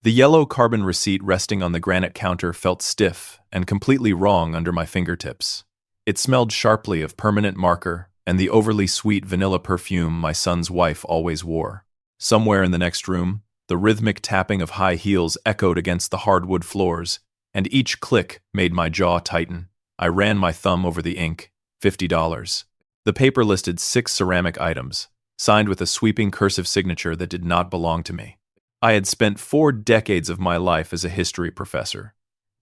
The yellow carbon receipt resting on the granite counter felt stiff and completely wrong under my fingertips. It smelled sharply of permanent marker and the overly sweet vanilla perfume my son's wife always wore. Somewhere in the next room, the rhythmic tapping of high heels echoed against the hardwood floors, and each click made my jaw tighten. I ran my thumb over the ink. $50. The paper listed 6 ceramic items, signed with a sweeping cursive signature that did not belong to me. I had spent 4 decades of my life as a history professor,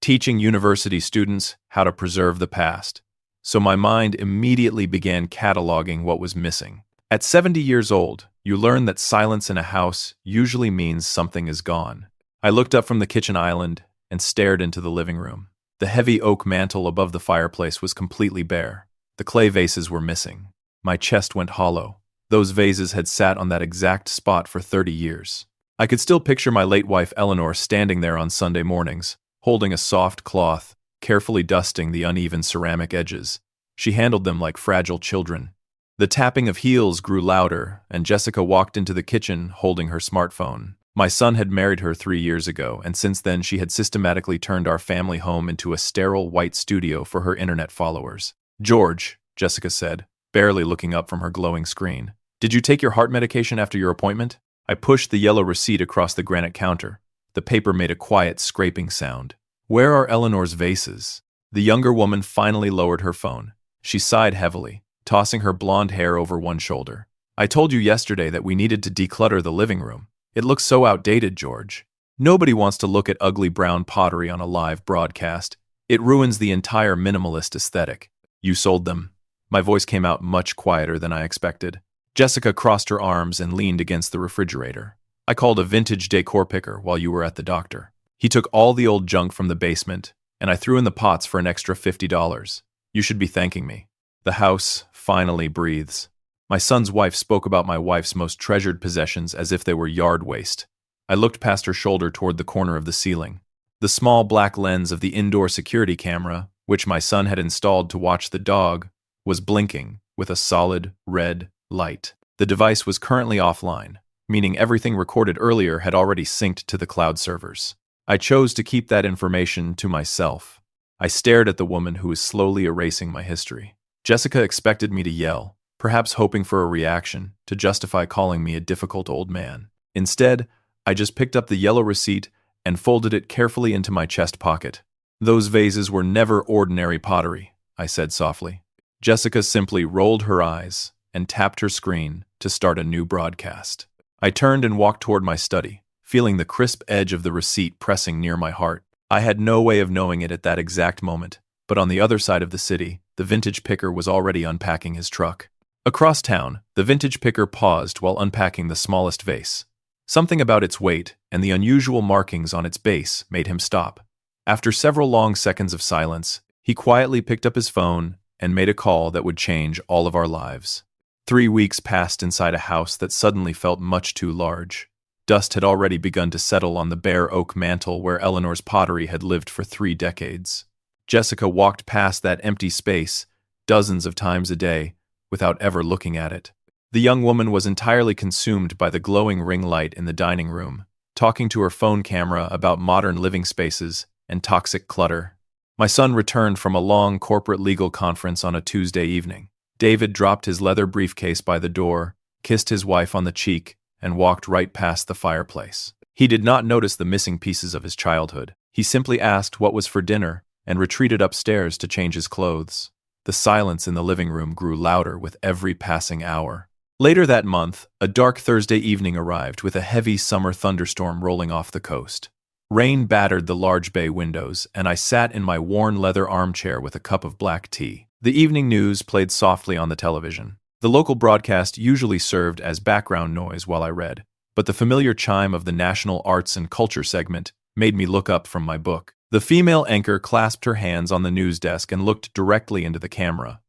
teaching university students how to preserve the past, so my mind immediately began cataloging what was missing. At 70 years old, you learn that silence in a house usually means something is gone. I looked up from the kitchen island and stared into the living room. The heavy oak mantel above the fireplace was completely bare. The clay vases were missing. My chest went hollow. Those vases had sat on that exact spot for 30 years. I could still picture my late wife Eleanor standing there on Sunday mornings, holding a soft cloth, carefully dusting the uneven ceramic edges. She handled them like fragile children. The tapping of heels grew louder, and Jessica walked into the kitchen holding her smartphone. My son had married her 3 years ago, and since then she had systematically turned our family home into a sterile white studio for her internet followers. "George," Jessica said, barely looking up from her glowing screen, "did you take your heart medication after your appointment?" I pushed the yellow receipt across the granite counter. The paper made a quiet scraping sound. "Where are Eleanor's vases?" The younger woman finally lowered her phone. She sighed heavily, tossing her blonde hair over one shoulder. "I told you yesterday that we needed to declutter the living room. It looks so outdated, George. Nobody wants to look at ugly brown pottery on a live broadcast. It ruins the entire minimalist aesthetic. You sold them." My voice came out much quieter than I expected. Jessica crossed her arms and leaned against the refrigerator. "I called a vintage decor picker while you were at the doctor. He took all the old junk from the basement, and I threw in the pots for an extra $50. You should be thanking me." The house finally breathes. My son's wife spoke about my wife's most treasured possessions as if they were yard waste. I looked past her shoulder toward the corner of the ceiling. The small black lens of the indoor security camera, which my son had installed to watch the dog, was blinking with a solid red light. The device was currently offline, meaning everything recorded earlier had already synced to the cloud servers. I chose to keep that information to myself. I stared at the woman who was slowly erasing my history. Jessica expected me to yell, perhaps hoping for a reaction to justify calling me a difficult old man. Instead, I just picked up the yellow receipt and folded it carefully into my chest pocket. "Those vases were never ordinary pottery," I said softly. Jessica simply rolled her eyes and tapped her screen to start a new broadcast. I turned and walked toward my study, feeling the crisp edge of the receipt pressing near my heart. I had no way of knowing it at that exact moment, but on the other side of the city, the vintage picker was already unpacking his truck. Across town, the vintage picker paused while unpacking the smallest vase. Something about its weight and the unusual markings on its base made him stop. After several long seconds of silence, he quietly picked up his phone and made a call that would change all of our lives. 3 weeks passed inside a house that suddenly felt much too large. Dust had already begun to settle on the bare oak mantel where Eleanor's pottery had lived for 3 decades. Jessica walked past that empty space dozens of times a day without ever looking at it. The young woman was entirely consumed by the glowing ring light in the dining room, talking to her phone camera about modern living spaces and toxic clutter. My son returned from a long corporate legal conference on a Tuesday evening. David dropped his leather briefcase by the door, kissed his wife on the cheek, and walked right past the fireplace. He did not notice the missing pieces of his childhood. He simply asked what was for dinner and retreated upstairs to change his clothes. The silence in the living room grew louder with every passing hour. Later that month, a dark Thursday evening arrived with a heavy summer thunderstorm rolling off the coast. Rain battered the large bay windows, and I sat in my worn leather armchair with a cup of black tea. The evening news played softly on the television. The local broadcast usually served as background noise while I read, but the familiar chime of the National Arts and Culture segment made me look up from my book. The female anchor clasped her hands on the news desk and looked directly into the camera.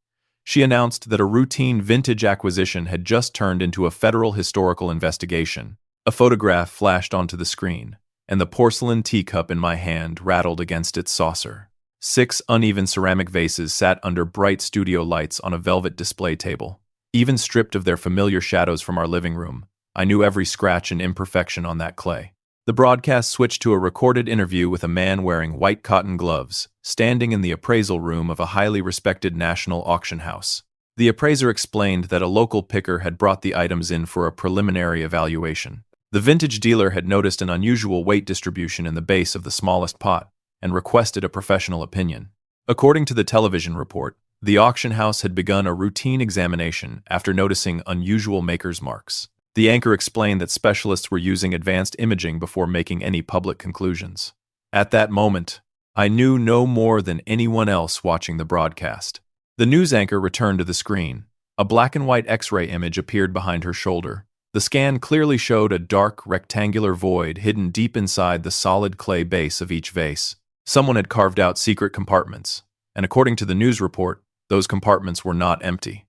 She announced that a routine vintage acquisition had just turned into a federal historical investigation. A photograph flashed onto the screen, and the porcelain teacup in my hand rattled against its saucer. 6 uneven ceramic vases sat under bright studio lights on a velvet display table. Even stripped of their familiar shadows from our living room, I knew every scratch and imperfection on that clay. The broadcast switched to a recorded interview with a man wearing white cotton gloves, standing in the appraisal room of a highly respected national auction house. The appraiser explained that a local picker had brought the items in for a preliminary evaluation. The vintage dealer had noticed an unusual weight distribution in the base of the smallest pot and requested a professional opinion. According to the television report, the auction house had begun a routine examination after noticing unusual maker's marks. The anchor explained that specialists were using advanced imaging before making any public conclusions. At that moment, I knew no more than anyone else watching the broadcast. The news anchor returned to the screen. A black and white X-ray image appeared behind her shoulder. The scan clearly showed a dark, rectangular void hidden deep inside the solid clay base of each vase. Someone had carved out secret compartments, and according to the news report, those compartments were not empty.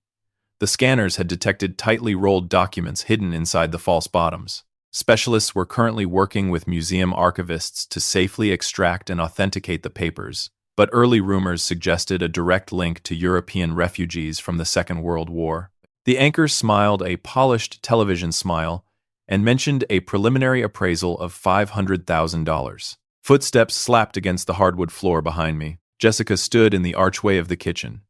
The scanners had detected tightly rolled documents hidden inside the false bottoms. Specialists were currently working with museum archivists to safely extract and authenticate the papers, but early rumors suggested a direct link to European refugees from the Second World War. The anchor smiled a polished television smile and mentioned a preliminary appraisal of $500,000. Footsteps slapped against the hardwood floor behind me. Jessica stood in the archway of the kitchen.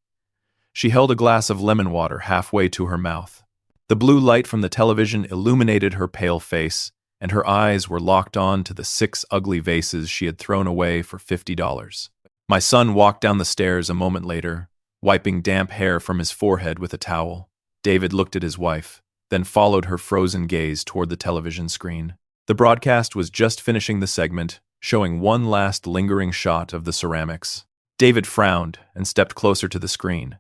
She held a glass of lemon water halfway to her mouth. The blue light from the television illuminated her pale face, and her eyes were locked on to the 6 ugly vases she had thrown away for $50. My son walked down the stairs a moment later, wiping damp hair from his forehead with a towel. David looked at his wife, then followed her frozen gaze toward the television screen. The broadcast was just finishing the segment, showing one last lingering shot of the ceramics. David frowned and stepped closer to the screen.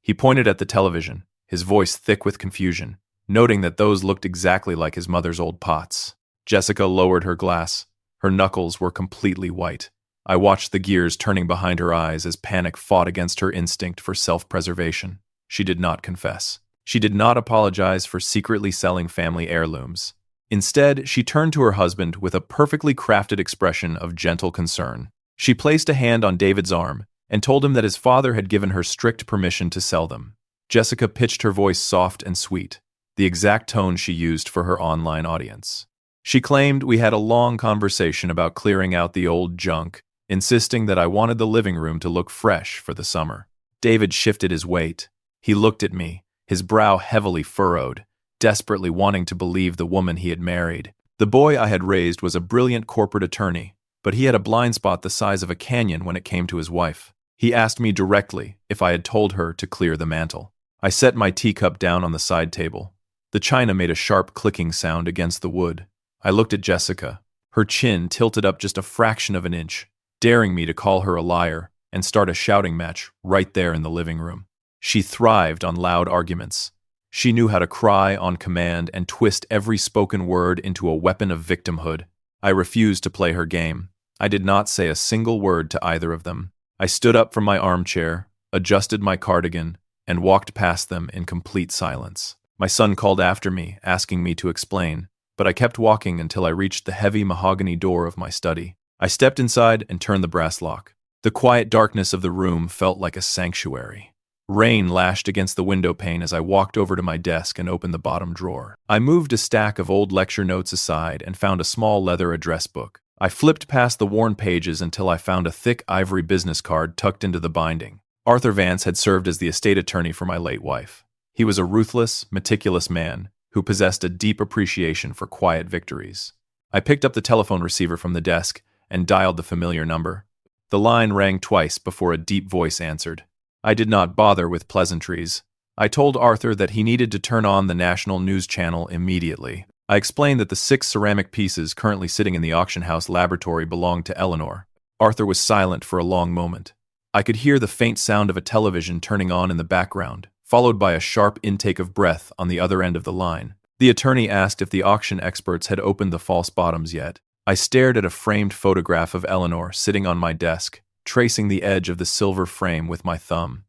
He pointed at the television, his voice thick with confusion, noting that those looked exactly like his mother's old pots. Jessica lowered her glass. Her knuckles were completely white. I watched the gears turning behind her eyes as panic fought against her instinct for self-preservation. She did not confess. She did not apologize for secretly selling family heirlooms. Instead, she turned to her husband with a perfectly crafted expression of gentle concern. She placed a hand on David's arm and told him that his father had given her strict permission to sell them. Jessica pitched her voice soft and sweet, the exact tone she used for her online audience. She claimed we had a long conversation about clearing out the old junk, insisting that I wanted the living room to look fresh for the summer. David shifted his weight. He looked at me, his brow heavily furrowed, desperately wanting to believe the woman he had married. The boy I had raised was a brilliant corporate attorney, but he had a blind spot the size of a canyon when it came to his wife. He asked me directly if I had told her to clear the mantel. I set my teacup down on the side table. The china made a sharp clicking sound against the wood. I looked at Jessica. Her chin tilted up just a fraction of an inch, daring me to call her a liar and start a shouting match right there in the living room. She thrived on loud arguments. She knew how to cry on command and twist every spoken word into a weapon of victimhood. I refused to play her game. I did not say a single word to either of them. I stood up from my armchair, adjusted my cardigan, and walked past them in complete silence. My son called after me, asking me to explain, but I kept walking until I reached the heavy mahogany door of my study. I stepped inside and turned the brass lock. The quiet darkness of the room felt like a sanctuary. Rain lashed against the window pane as I walked over to my desk and opened the bottom drawer. I moved a stack of old lecture notes aside and found a small leather address book. I flipped past the worn pages until I found a thick ivory business card tucked into the binding. Arthur Vance had served as the estate attorney for my late wife. He was a ruthless, meticulous man who possessed a deep appreciation for quiet victories. I picked up the telephone receiver from the desk and dialed the familiar number. The line rang twice before a deep voice answered. I did not bother with pleasantries. I told Arthur that he needed to turn on the national news channel immediately. I explained that the 6 ceramic pieces currently sitting in the auction house laboratory belonged to Eleanor. Arthur was silent for a long moment. I could hear the faint sound of a television turning on in the background, followed by a sharp intake of breath on the other end of the line. The attorney asked if the auction experts had opened the false bottoms yet. I stared at a framed photograph of Eleanor sitting on my desk, tracing the edge of the silver frame with my thumb.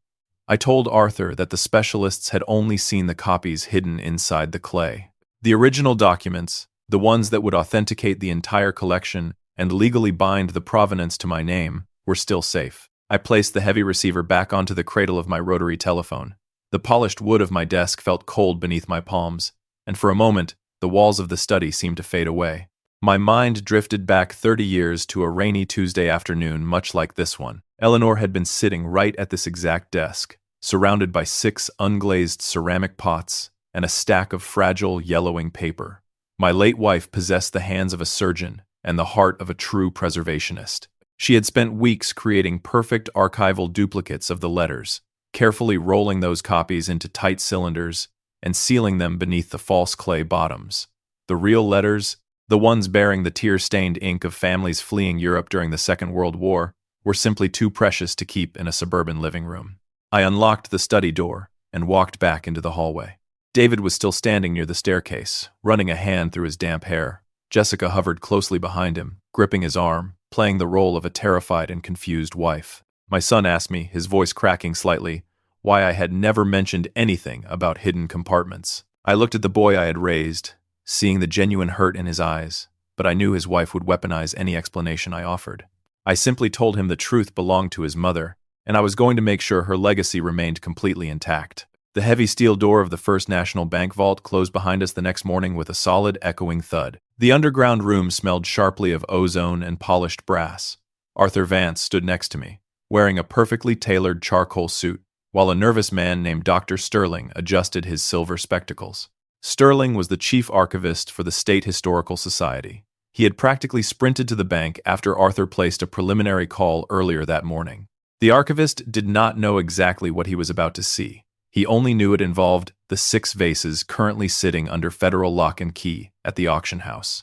I told Arthur that the specialists had only seen the copies hidden inside the clay. The original documents, the ones that would authenticate the entire collection and legally bind the provenance to my name, were still safe. I placed the heavy receiver back onto the cradle of my rotary telephone. The polished wood of my desk felt cold beneath my palms, and for a moment, the walls of the study seemed to fade away. My mind drifted back 30 years to a rainy Tuesday afternoon much like this one. Eleanor had been sitting right at this exact desk, surrounded by 6 unglazed ceramic pots and a stack of fragile, yellowing paper. My late wife possessed the hands of a surgeon and the heart of a true preservationist. She had spent weeks creating perfect archival duplicates of the letters, carefully rolling those copies into tight cylinders and sealing them beneath the false clay bottoms. The real letters, the ones bearing the tear-stained ink of families fleeing Europe during the Second World War, were simply too precious to keep in a suburban living room. I unlocked the study door and walked back into the hallway. David was still standing near the staircase, running a hand through his damp hair. Jessica hovered closely behind him, gripping his arm, playing the role of a terrified and confused wife. My son asked me, his voice cracking slightly, why I had never mentioned anything about hidden compartments. I looked at the boy I had raised, seeing the genuine hurt in his eyes, but I knew his wife would weaponize any explanation I offered. I simply told him the truth belonged to his mother, and I was going to make sure her legacy remained completely intact. The heavy steel door of the First National Bank vault closed behind us the next morning with a solid, echoing thud. The underground room smelled sharply of ozone and polished brass. Arthur Vance stood next to me, wearing a perfectly tailored charcoal suit, while a nervous man named Dr. Sterling adjusted his silver spectacles. Sterling was the chief archivist for the State Historical Society. He had practically sprinted to the bank after Arthur placed a preliminary call earlier that morning. The archivist did not know exactly what he was about to see. He only knew it involved the 6 vases currently sitting under federal lock and key at the auction house.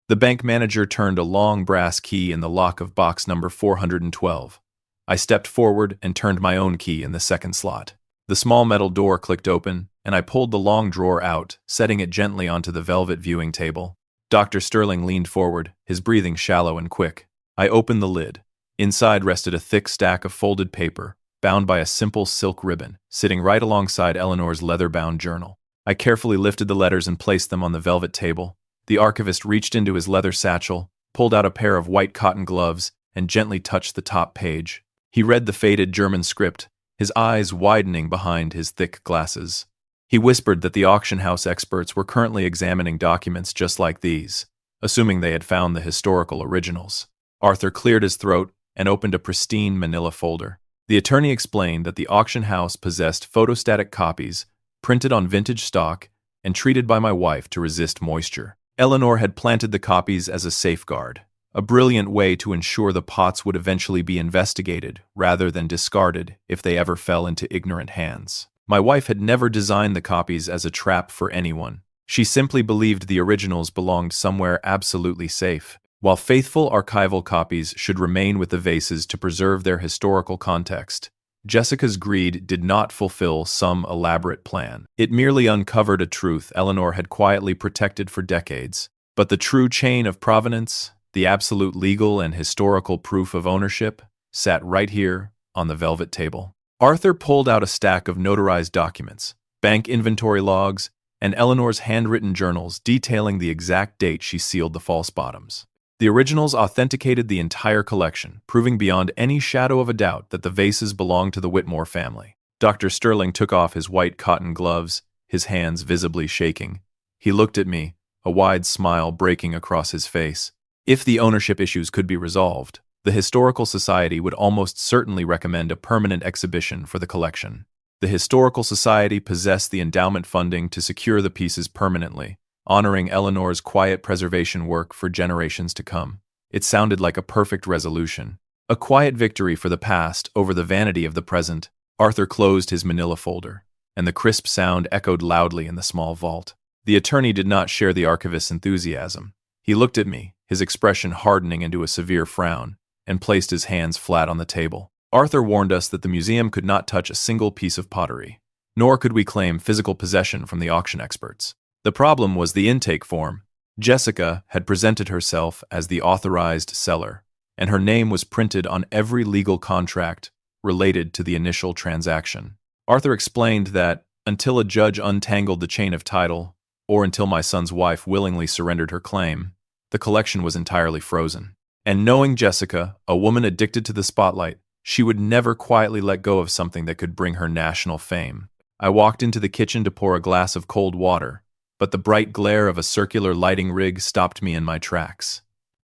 The bank manager turned a long brass key in the lock of box number 412. I stepped forward and turned my own key in the second slot. The small metal door clicked open, and I pulled the long drawer out, setting it gently onto the velvet viewing table. Dr. Sterling leaned forward, his breathing shallow and quick. I opened the lid. Inside rested a thick stack of folded paper, bound by a simple silk ribbon, sitting right alongside Eleanor's leather-bound journal. I carefully lifted the letters and placed them on the velvet table. The archivist reached into his leather satchel, pulled out a pair of white cotton gloves, and gently touched the top page. He read the faded German script, his eyes widening behind his thick glasses. He whispered that the auction house experts were currently examining documents just like these, assuming they had found the historical originals. Arthur cleared his throat and opened a pristine manila folder. The attorney explained that the auction house possessed photostatic copies, printed on vintage stock, and treated by my wife to resist moisture. Eleanor had planted the copies as a safeguard, a brilliant way to ensure the pots would eventually be investigated rather than discarded if they ever fell into ignorant hands. My wife had never designed the copies as a trap for anyone. She simply believed the originals belonged somewhere absolutely safe. While faithful archival copies should remain with the vases to preserve their historical context, Jessica's greed did not fulfill some elaborate plan. It merely uncovered a truth Eleanor had quietly protected for decades. But the true chain of provenance, the absolute legal and historical proof of ownership, sat right here on the velvet table. Arthur pulled out a stack of notarized documents, bank inventory logs, and Eleanor's handwritten journals detailing the exact date she sealed the false bottoms. The originals authenticated the entire collection, proving beyond any shadow of a doubt that the vases belonged to the Whitmore family. Dr. Sterling took off his white cotton gloves, his hands visibly shaking. He looked at me, a wide smile breaking across his face. If the ownership issues could be resolved, the Historical Society would almost certainly recommend a permanent exhibition for the collection. The Historical Society possessed the endowment funding to secure the pieces permanently, honoring Eleanor's quiet preservation work for generations to come. It sounded like a perfect resolution. A quiet victory for the past over the vanity of the present. Arthur closed his manila folder, and the crisp sound echoed loudly in the small vault. The attorney did not share the archivist's enthusiasm. He looked at me, his expression hardening into a severe frown, and placed his hands flat on the table. Arthur warned us that the museum could not touch a single piece of pottery, nor could we claim physical possession from the auction experts. The problem was the intake form. Jessica had presented herself as the authorized seller, and her name was printed on every legal contract related to the initial transaction. Arthur explained that until a judge untangled the chain of title, or until my son's wife willingly surrendered her claim, the collection was entirely frozen. And knowing Jessica, a woman addicted to the spotlight, she would never quietly let go of something that could bring her national fame. I walked into the kitchen to pour a glass of cold water, but the bright glare of a circular lighting rig stopped me in my tracks.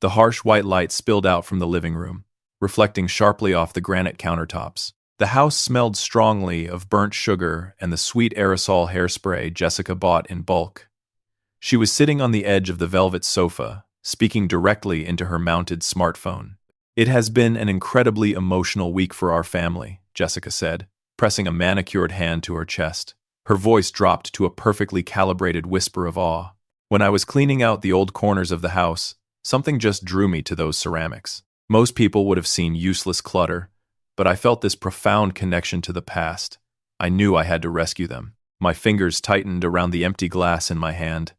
The harsh white light spilled out from the living room, reflecting sharply off the granite countertops. The house smelled strongly of burnt sugar and the sweet aerosol hairspray Jessica bought in bulk. She was sitting on the edge of the velvet sofa, speaking directly into her mounted smartphone. "It has been an incredibly emotional week for our family," Jessica said, pressing a manicured hand to her chest. Her voice dropped to a perfectly calibrated whisper of awe. "When I was cleaning out the old corners of the house, something just drew me to those ceramics. Most people would have seen useless clutter, but I felt this profound connection to the past. I knew I had to rescue them." My fingers tightened around the empty glass in my hand.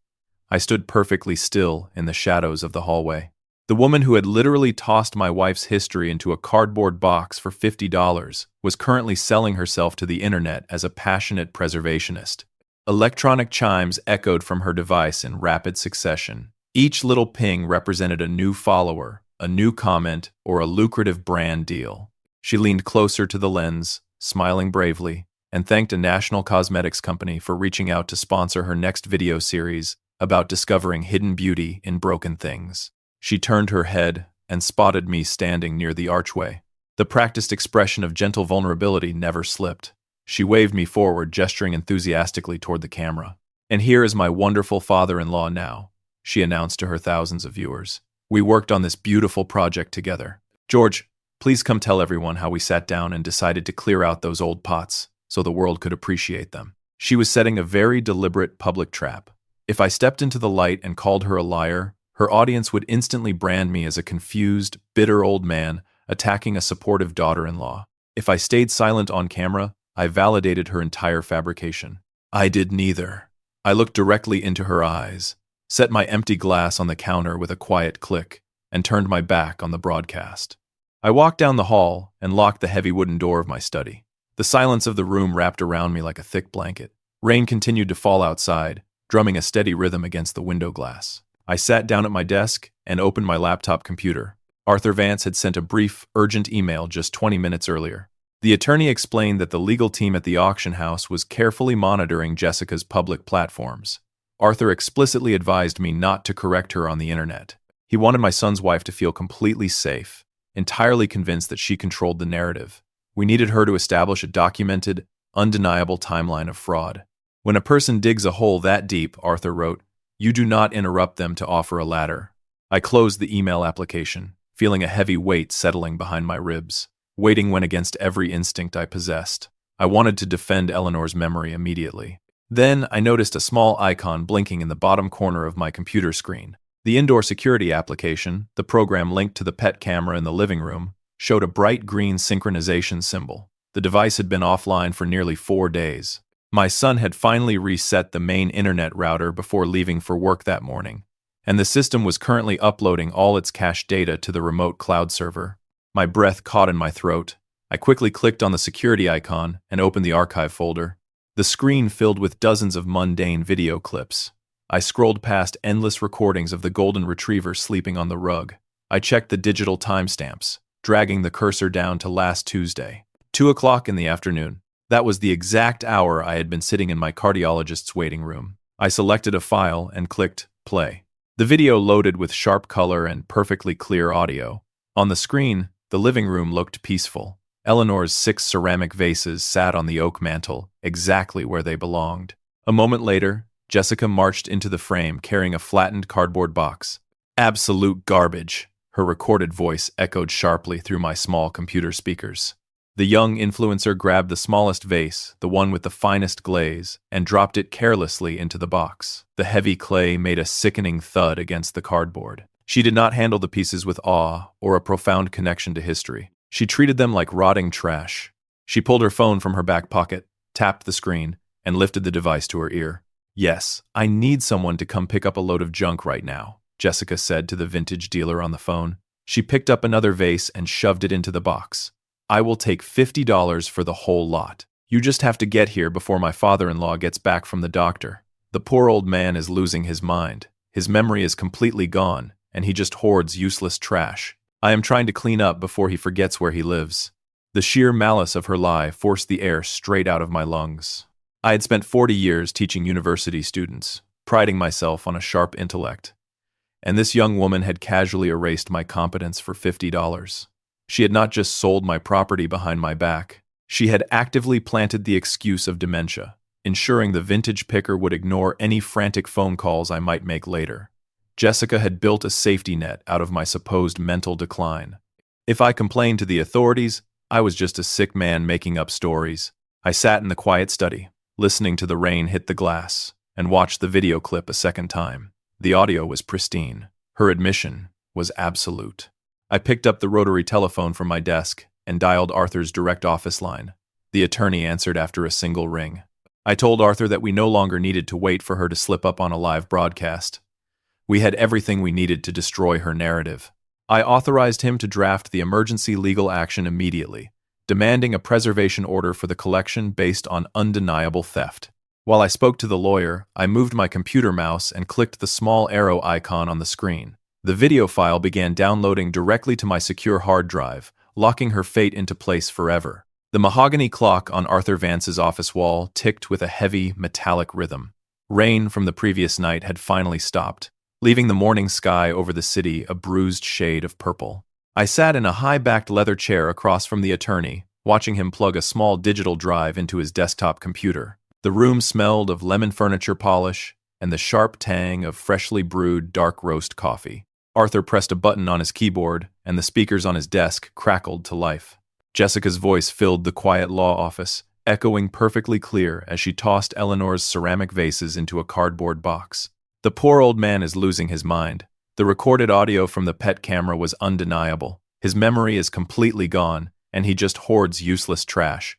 I stood perfectly still in the shadows of the hallway. The woman who had literally tossed my wife's history into a cardboard box for $50 was currently selling herself to the internet as a passionate preservationist. Electronic chimes echoed from her device in rapid succession. Each little ping represented a new follower, a new comment, or a lucrative brand deal. She leaned closer to the lens, smiling bravely, and thanked a national cosmetics company for reaching out to sponsor her next video series about discovering hidden beauty in broken things. She turned her head and spotted me standing near the archway. The practiced expression of gentle vulnerability never slipped. She waved me forward, gesturing enthusiastically toward the camera. "And here is my wonderful father-in-law now," she announced to her thousands of viewers. "We worked on this beautiful project together. George, please come tell everyone how we sat down and decided to clear out those old pots so the world could appreciate them." She was setting a very deliberate public trap. If I stepped into the light and called her a liar, her audience would instantly brand me as a confused, bitter old man attacking a supportive daughter-in-law. If I stayed silent on camera, I validated her entire fabrication. I did neither. I looked directly into her eyes, set my empty glass on the counter with a quiet click, and turned my back on the broadcast. I walked down the hall and locked the heavy wooden door of my study. The silence of the room wrapped around me like a thick blanket. Rain continued to fall outside, drumming a steady rhythm against the window glass. I sat down at my desk and opened my laptop computer. Arthur Vance had sent a brief, urgent email just 20 minutes earlier. The attorney explained that the legal team at the auction house was carefully monitoring Jessica's public platforms. Arthur explicitly advised me not to correct her on the internet. He wanted my son's wife to feel completely safe, entirely convinced that she controlled the narrative. We needed her to establish a documented, undeniable timeline of fraud. "When a person digs a hole that deep," Arthur wrote, "you do not interrupt them to offer a ladder." I closed the email application, feeling a heavy weight settling behind my ribs. Waiting went against every instinct I possessed. I wanted to defend Eleanor's memory immediately. Then I noticed a small icon blinking in the bottom corner of my computer screen. The indoor security application, the program linked to the pet camera in the living room, showed a bright green synchronization symbol. The device had been offline for nearly 4 days. My son had finally reset the main internet router before leaving for work that morning, and the system was currently uploading all its cached data to the remote cloud server. My breath caught in my throat. I quickly clicked on the security icon and opened the archive folder. The screen filled with dozens of mundane video clips. I scrolled past endless recordings of the golden retriever sleeping on the rug. I checked the digital timestamps, dragging the cursor down to last Tuesday, 2 o'clock in the afternoon. That was the exact hour I had been sitting in my cardiologist's waiting room. I selected a file and clicked play. The video loaded with sharp color and perfectly clear audio. On the screen, the living room looked peaceful. Eleanor's 6 ceramic vases sat on the oak mantel, exactly where they belonged. A moment later, Jessica marched into the frame carrying a flattened cardboard box. "Absolute garbage," her recorded voice echoed sharply through my small computer speakers. The young influencer grabbed the smallest vase, the one with the finest glaze, and dropped it carelessly into the box. The heavy clay made a sickening thud against the cardboard. She did not handle the pieces with awe or a profound connection to history. She treated them like rotting trash. She pulled her phone from her back pocket, tapped the screen, and lifted the device to her ear. "Yes, I need someone to come pick up a load of junk right now," Jessica said to the vintage dealer on the phone. She picked up another vase and shoved it into the box. "I will take $50 for the whole lot. You just have to get here before my father-in-law gets back from the doctor. The poor old man is losing his mind. His memory is completely gone, and he just hoards useless trash. I am trying to clean up before he forgets where he lives." The sheer malice of her lie forced the air straight out of my lungs. I had spent 40 years teaching university students, priding myself on a sharp intellect. And this young woman had casually erased my competence for $50. She had not just sold my property behind my back. She had actively planted the excuse of dementia, ensuring the vintage picker would ignore any frantic phone calls I might make later. Jessica had built a safety net out of my supposed mental decline. If I complained to the authorities, I was just a sick man making up stories. I sat in the quiet study, listening to the rain hit the glass, and watched the video clip a second time. The audio was pristine. Her admission was absolute. I picked up the rotary telephone from my desk and dialed Arthur's direct office line. The attorney answered after a single ring. I told Arthur that we no longer needed to wait for her to slip up on a live broadcast. We had everything we needed to destroy her narrative. I authorized him to draft the emergency legal action immediately, demanding a preservation order for the collection based on undeniable theft. While I spoke to the lawyer, I moved my computer mouse and clicked the small arrow icon on the screen. The video file began downloading directly to my secure hard drive, locking her fate into place forever. The mahogany clock on Arthur Vance's office wall ticked with a heavy, metallic rhythm. Rain from the previous night had finally stopped, leaving the morning sky over the city a bruised shade of purple. I sat in a high-backed leather chair across from the attorney, watching him plug a small digital drive into his desktop computer. The room smelled of lemon furniture polish and the sharp tang of freshly brewed dark roast coffee. Arthur pressed a button on his keyboard, and the speakers on his desk crackled to life. Jessica's voice filled the quiet law office, echoing perfectly clear as she tossed Eleanor's ceramic vases into a cardboard box. The poor old man is losing his mind. The recorded audio from the pet camera was undeniable. His memory is completely gone, and he just hoards useless trash.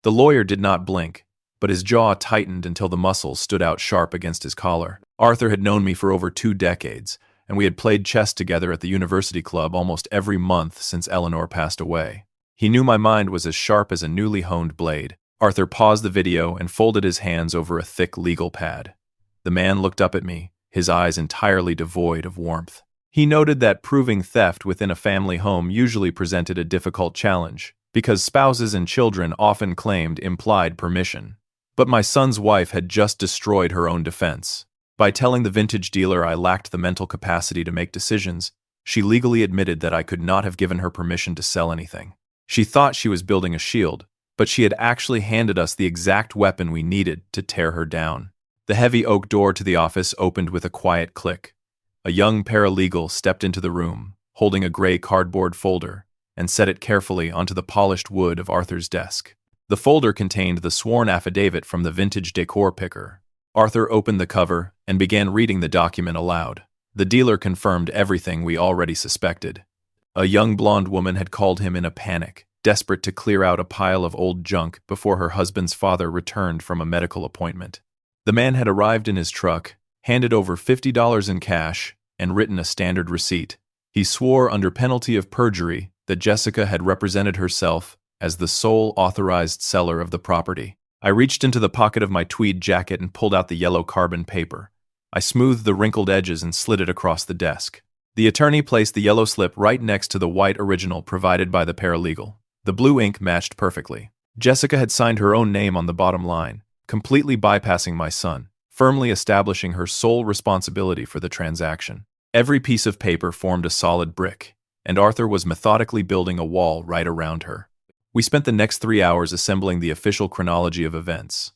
The lawyer did not blink, but his jaw tightened until the muscles stood out sharp against his collar. Arthur had known me for over 2 decades, and we had played chess together at the university club almost every month since Eleanor passed away. He knew my mind was as sharp as a newly honed blade. Arthur paused the video and folded his hands over a thick legal pad. The man looked up at me, his eyes entirely devoid of warmth. He noted that proving theft within a family home usually presented a difficult challenge, because spouses and children often claimed implied permission. But my son's wife had just destroyed her own defense. By telling the vintage dealer I lacked the mental capacity to make decisions, she legally admitted that I could not have given her permission to sell anything. She thought she was building a shield, but she had actually handed us the exact weapon we needed to tear her down. The heavy oak door to the office opened with a quiet click. A young paralegal stepped into the room, holding a gray cardboard folder, and set it carefully onto the polished wood of Arthur's desk. The folder contained the sworn affidavit from the vintage decor picker. Arthur opened the cover and began reading the document aloud. The dealer confirmed everything we already suspected. A young blonde woman had called him in a panic, desperate to clear out a pile of old junk before her husband's father returned from a medical appointment. The man had arrived in his truck, handed over $50 in cash, and written a standard receipt. He swore under penalty of perjury that Jessica had represented herself as the sole authorized seller of the property. I reached into the pocket of my tweed jacket and pulled out the yellow carbon paper. I smoothed the wrinkled edges and slid it across the desk. The attorney placed the yellow slip right next to the white original provided by the paralegal. The blue ink matched perfectly. Jessica had signed her own name on the bottom line, completely bypassing my son, firmly establishing her sole responsibility for the transaction. Every piece of paper formed a solid brick, and Arthur was methodically building a wall right around her. We spent the next 3 hours assembling the official chronology of events.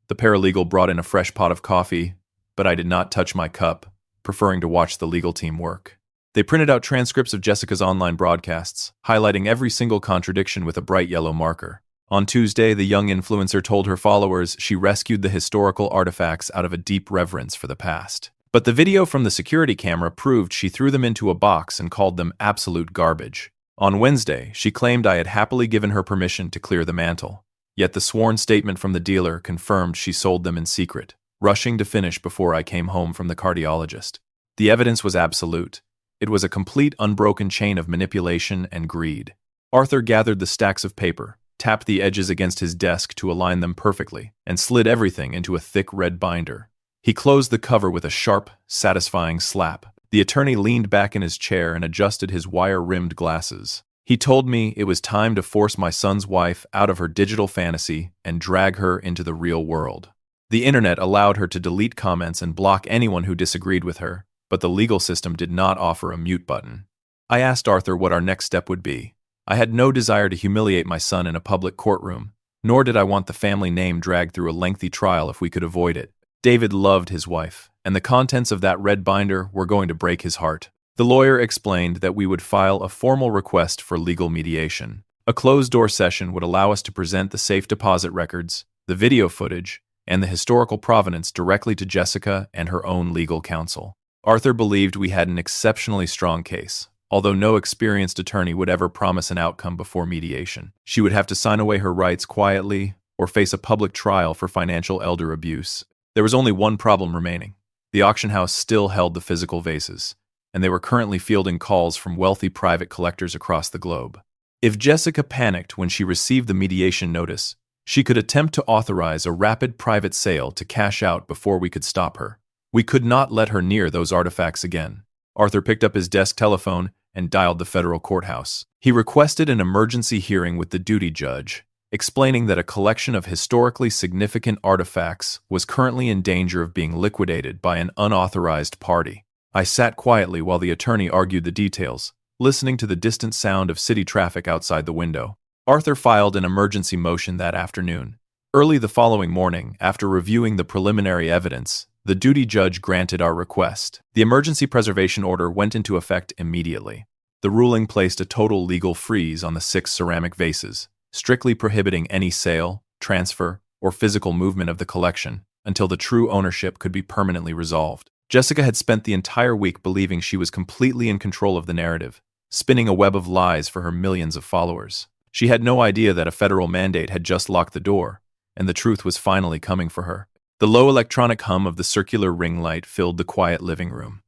The paralegal brought in a fresh pot of coffee, but I did not touch my cup, preferring to watch the legal team work. They printed out transcripts of Jessica's online broadcasts, highlighting every single contradiction with a bright yellow marker. On Tuesday, the young influencer told her followers she rescued the historical artifacts out of a deep reverence for the past. But the video from the security camera proved she threw them into a box and called them absolute garbage. On Wednesday, she claimed I had happily given her permission to clear the mantle. Yet the sworn statement from the dealer confirmed she sold them in secret, rushing to finish before I came home from the cardiologist. The evidence was absolute. It was a complete unbroken chain of manipulation and greed. Arthur gathered the stacks of paper, tapped the edges against his desk to align them perfectly, and slid everything into a thick red binder. He closed the cover with a sharp, satisfying slap. The attorney leaned back in his chair and adjusted his wire-rimmed glasses. He told me it was time to force my son's wife out of her digital fantasy and drag her into the real world. The internet allowed her to delete comments and block anyone who disagreed with her, but the legal system did not offer a mute button. I asked Arthur what our next step would be. I had no desire to humiliate my son in a public courtroom, nor did I want the family name dragged through a lengthy trial if we could avoid it. David loved his wife, and the contents of that red binder were going to break his heart. The lawyer explained that we would file a formal request for legal mediation. A closed-door session would allow us to present the safe deposit records, the video footage, and the historical provenance directly to Jessica and her own legal counsel. Arthur believed we had an exceptionally strong case, although no experienced attorney would ever promise an outcome before mediation. She would have to sign away her rights quietly or face a public trial for financial elder abuse. There was only one problem remaining. The auction house still held the physical vases, and they were currently fielding calls from wealthy private collectors across the globe. If Jessica panicked when she received the mediation notice, she could attempt to authorize a rapid private sale to cash out before we could stop her. We could not let her near those artifacts again. Arthur picked up his desk telephone and dialed the federal courthouse. He requested an emergency hearing with the duty judge, explaining that a collection of historically significant artifacts was currently in danger of being liquidated by an unauthorized party. I sat quietly while the attorney argued the details, listening to the distant sound of city traffic outside the window. Arthur filed an emergency motion that afternoon. Early the following morning, after reviewing the preliminary evidence, the duty judge granted our request. The emergency preservation order went into effect immediately. The ruling placed a total legal freeze on the 6 ceramic vases, strictly prohibiting any sale, transfer, or physical movement of the collection until the true ownership could be permanently resolved. Jessica had spent the entire week believing she was completely in control of the narrative, spinning a web of lies for her millions of followers. She had no idea that a federal mandate had just locked the door, and the truth was finally coming for her. The low electronic hum of the circular ring light filled the quiet living room.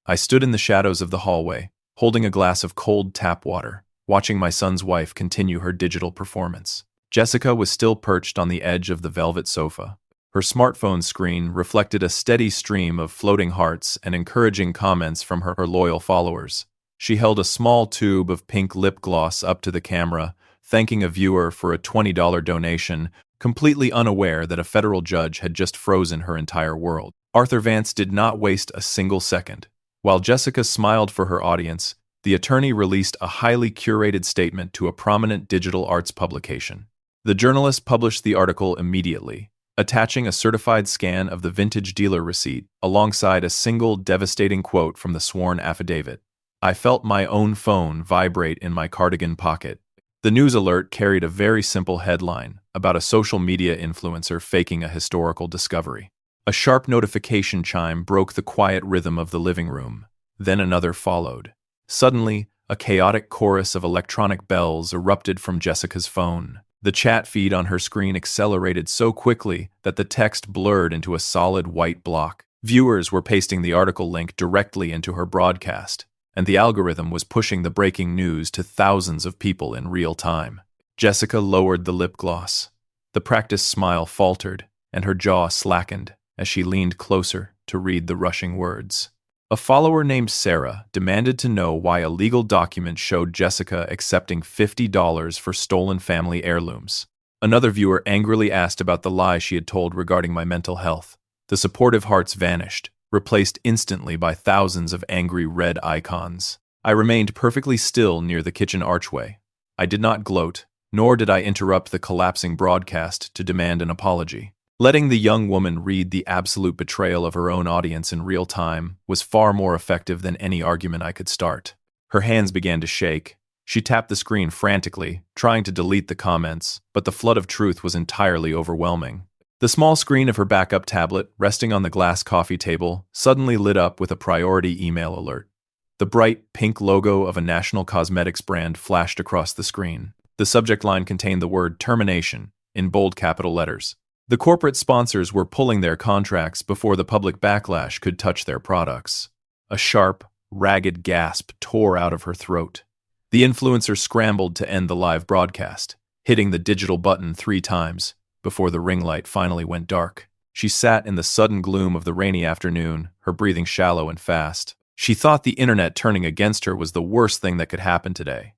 I stood in the shadows of the hallway, holding a glass of cold tap water, watching my son's wife continue her digital performance. Jessica was still perched on the edge of the velvet sofa. Her smartphone screen reflected a steady stream of floating hearts and encouraging comments from her loyal followers. She held a small tube of pink lip gloss up to the camera, thanking a viewer for a $20 donation, completely unaware that a federal judge had just frozen her entire world. Arthur Vance did not waste a single second. While Jessica smiled for her audience, the attorney released a highly curated statement to a prominent digital arts publication. The journalist published the article immediately, attaching a certified scan of the vintage dealer receipt alongside a single devastating quote from the sworn affidavit. I felt my own phone vibrate in my cardigan pocket. The news alert carried a very simple headline about a social media influencer faking a historical discovery. A sharp notification chime broke the quiet rhythm of the living room. Then another followed. Suddenly, a chaotic chorus of electronic bells erupted from Jessica's phone. The chat feed on her screen accelerated so quickly that the text blurred into a solid white block. Viewers were pasting the article link directly into her broadcast, and the algorithm was pushing the breaking news to thousands of people in real time. Jessica lowered the lip gloss. The practiced smile faltered, and her jaw slackened as she leaned closer to read the rushing words. A follower named Sarah demanded to know why a legal document showed Jessica accepting $50 for stolen family heirlooms. Another viewer angrily asked about the lie she had told regarding my mental health. The supportive hearts vanished, replaced instantly by thousands of angry red icons. I remained perfectly still near the kitchen archway. I did not gloat, nor did I interrupt the collapsing broadcast to demand an apology. Letting the young woman read the absolute betrayal of her own audience in real time was far more effective than any argument I could start. Her hands began to shake. She tapped the screen frantically, trying to delete the comments, but the flood of truth was entirely overwhelming. The small screen of her backup tablet, resting on the glass coffee table, suddenly lit up with a priority email alert. The bright, pink logo of a national cosmetics brand flashed across the screen. The subject line contained the word termination in bold capital letters. The corporate sponsors were pulling their contracts before the public backlash could touch their products. A sharp, ragged gasp tore out of her throat. The influencer scrambled to end the live broadcast, hitting the digital button 3 times before the ring light finally went dark. She sat in the sudden gloom of the rainy afternoon, her breathing shallow and fast. She thought the internet turning against her was the worst thing that could happen today.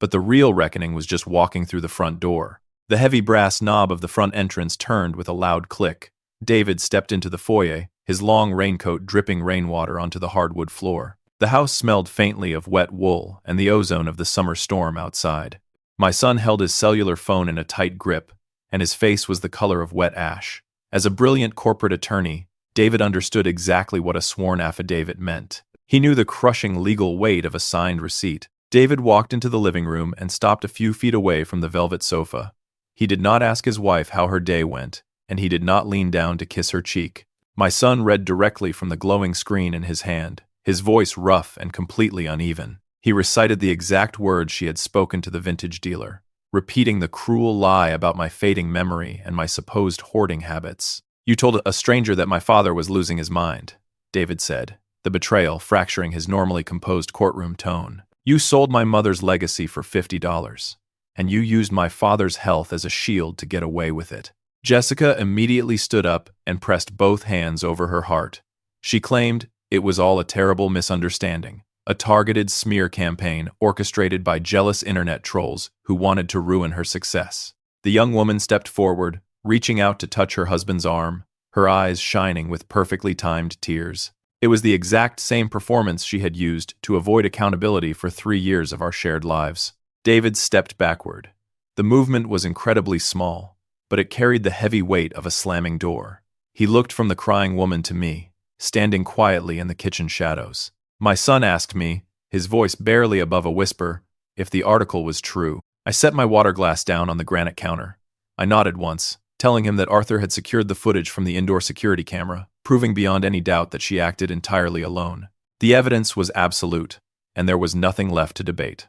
But the real reckoning was just walking through the front door. The heavy brass knob of the front entrance turned with a loud click. David stepped into the foyer, his long raincoat dripping rainwater onto the hardwood floor. The house smelled faintly of wet wool and the ozone of the summer storm outside. My son held his cellular phone in a tight grip, and his face was the color of wet ash. As a brilliant corporate attorney, David understood exactly what a sworn affidavit meant. He knew the crushing legal weight of a signed receipt. David walked into the living room and stopped a few feet away from the velvet sofa. He did not ask his wife how her day went, and he did not lean down to kiss her cheek. My son read directly from the glowing screen in his hand, his voice rough and completely uneven. He recited the exact words she had spoken to the vintage dealer, repeating the cruel lie about my fading memory and my supposed hoarding habits. "You told a stranger that my father was losing his mind," David said, the betrayal fracturing his normally composed courtroom tone. "You sold my mother's legacy for $50, and you used my father's health as a shield to get away with it." Jessica immediately stood up and pressed both hands over her heart. She claimed it was all a terrible misunderstanding, a targeted smear campaign orchestrated by jealous internet trolls who wanted to ruin her success. The young woman stepped forward, reaching out to touch her husband's arm, her eyes shining with perfectly timed tears. It was the exact same performance she had used to avoid accountability for 3 years of our shared lives. David stepped backward. The movement was incredibly small, but it carried the heavy weight of a slamming door. He looked from the crying woman to me, standing quietly in the kitchen shadows. My son asked me, his voice barely above a whisper, if the article was true. I set my water glass down on the granite counter. I nodded once, telling him that Arthur had secured the footage from the indoor security camera, proving beyond any doubt that she acted entirely alone. The evidence was absolute, and there was nothing left to debate.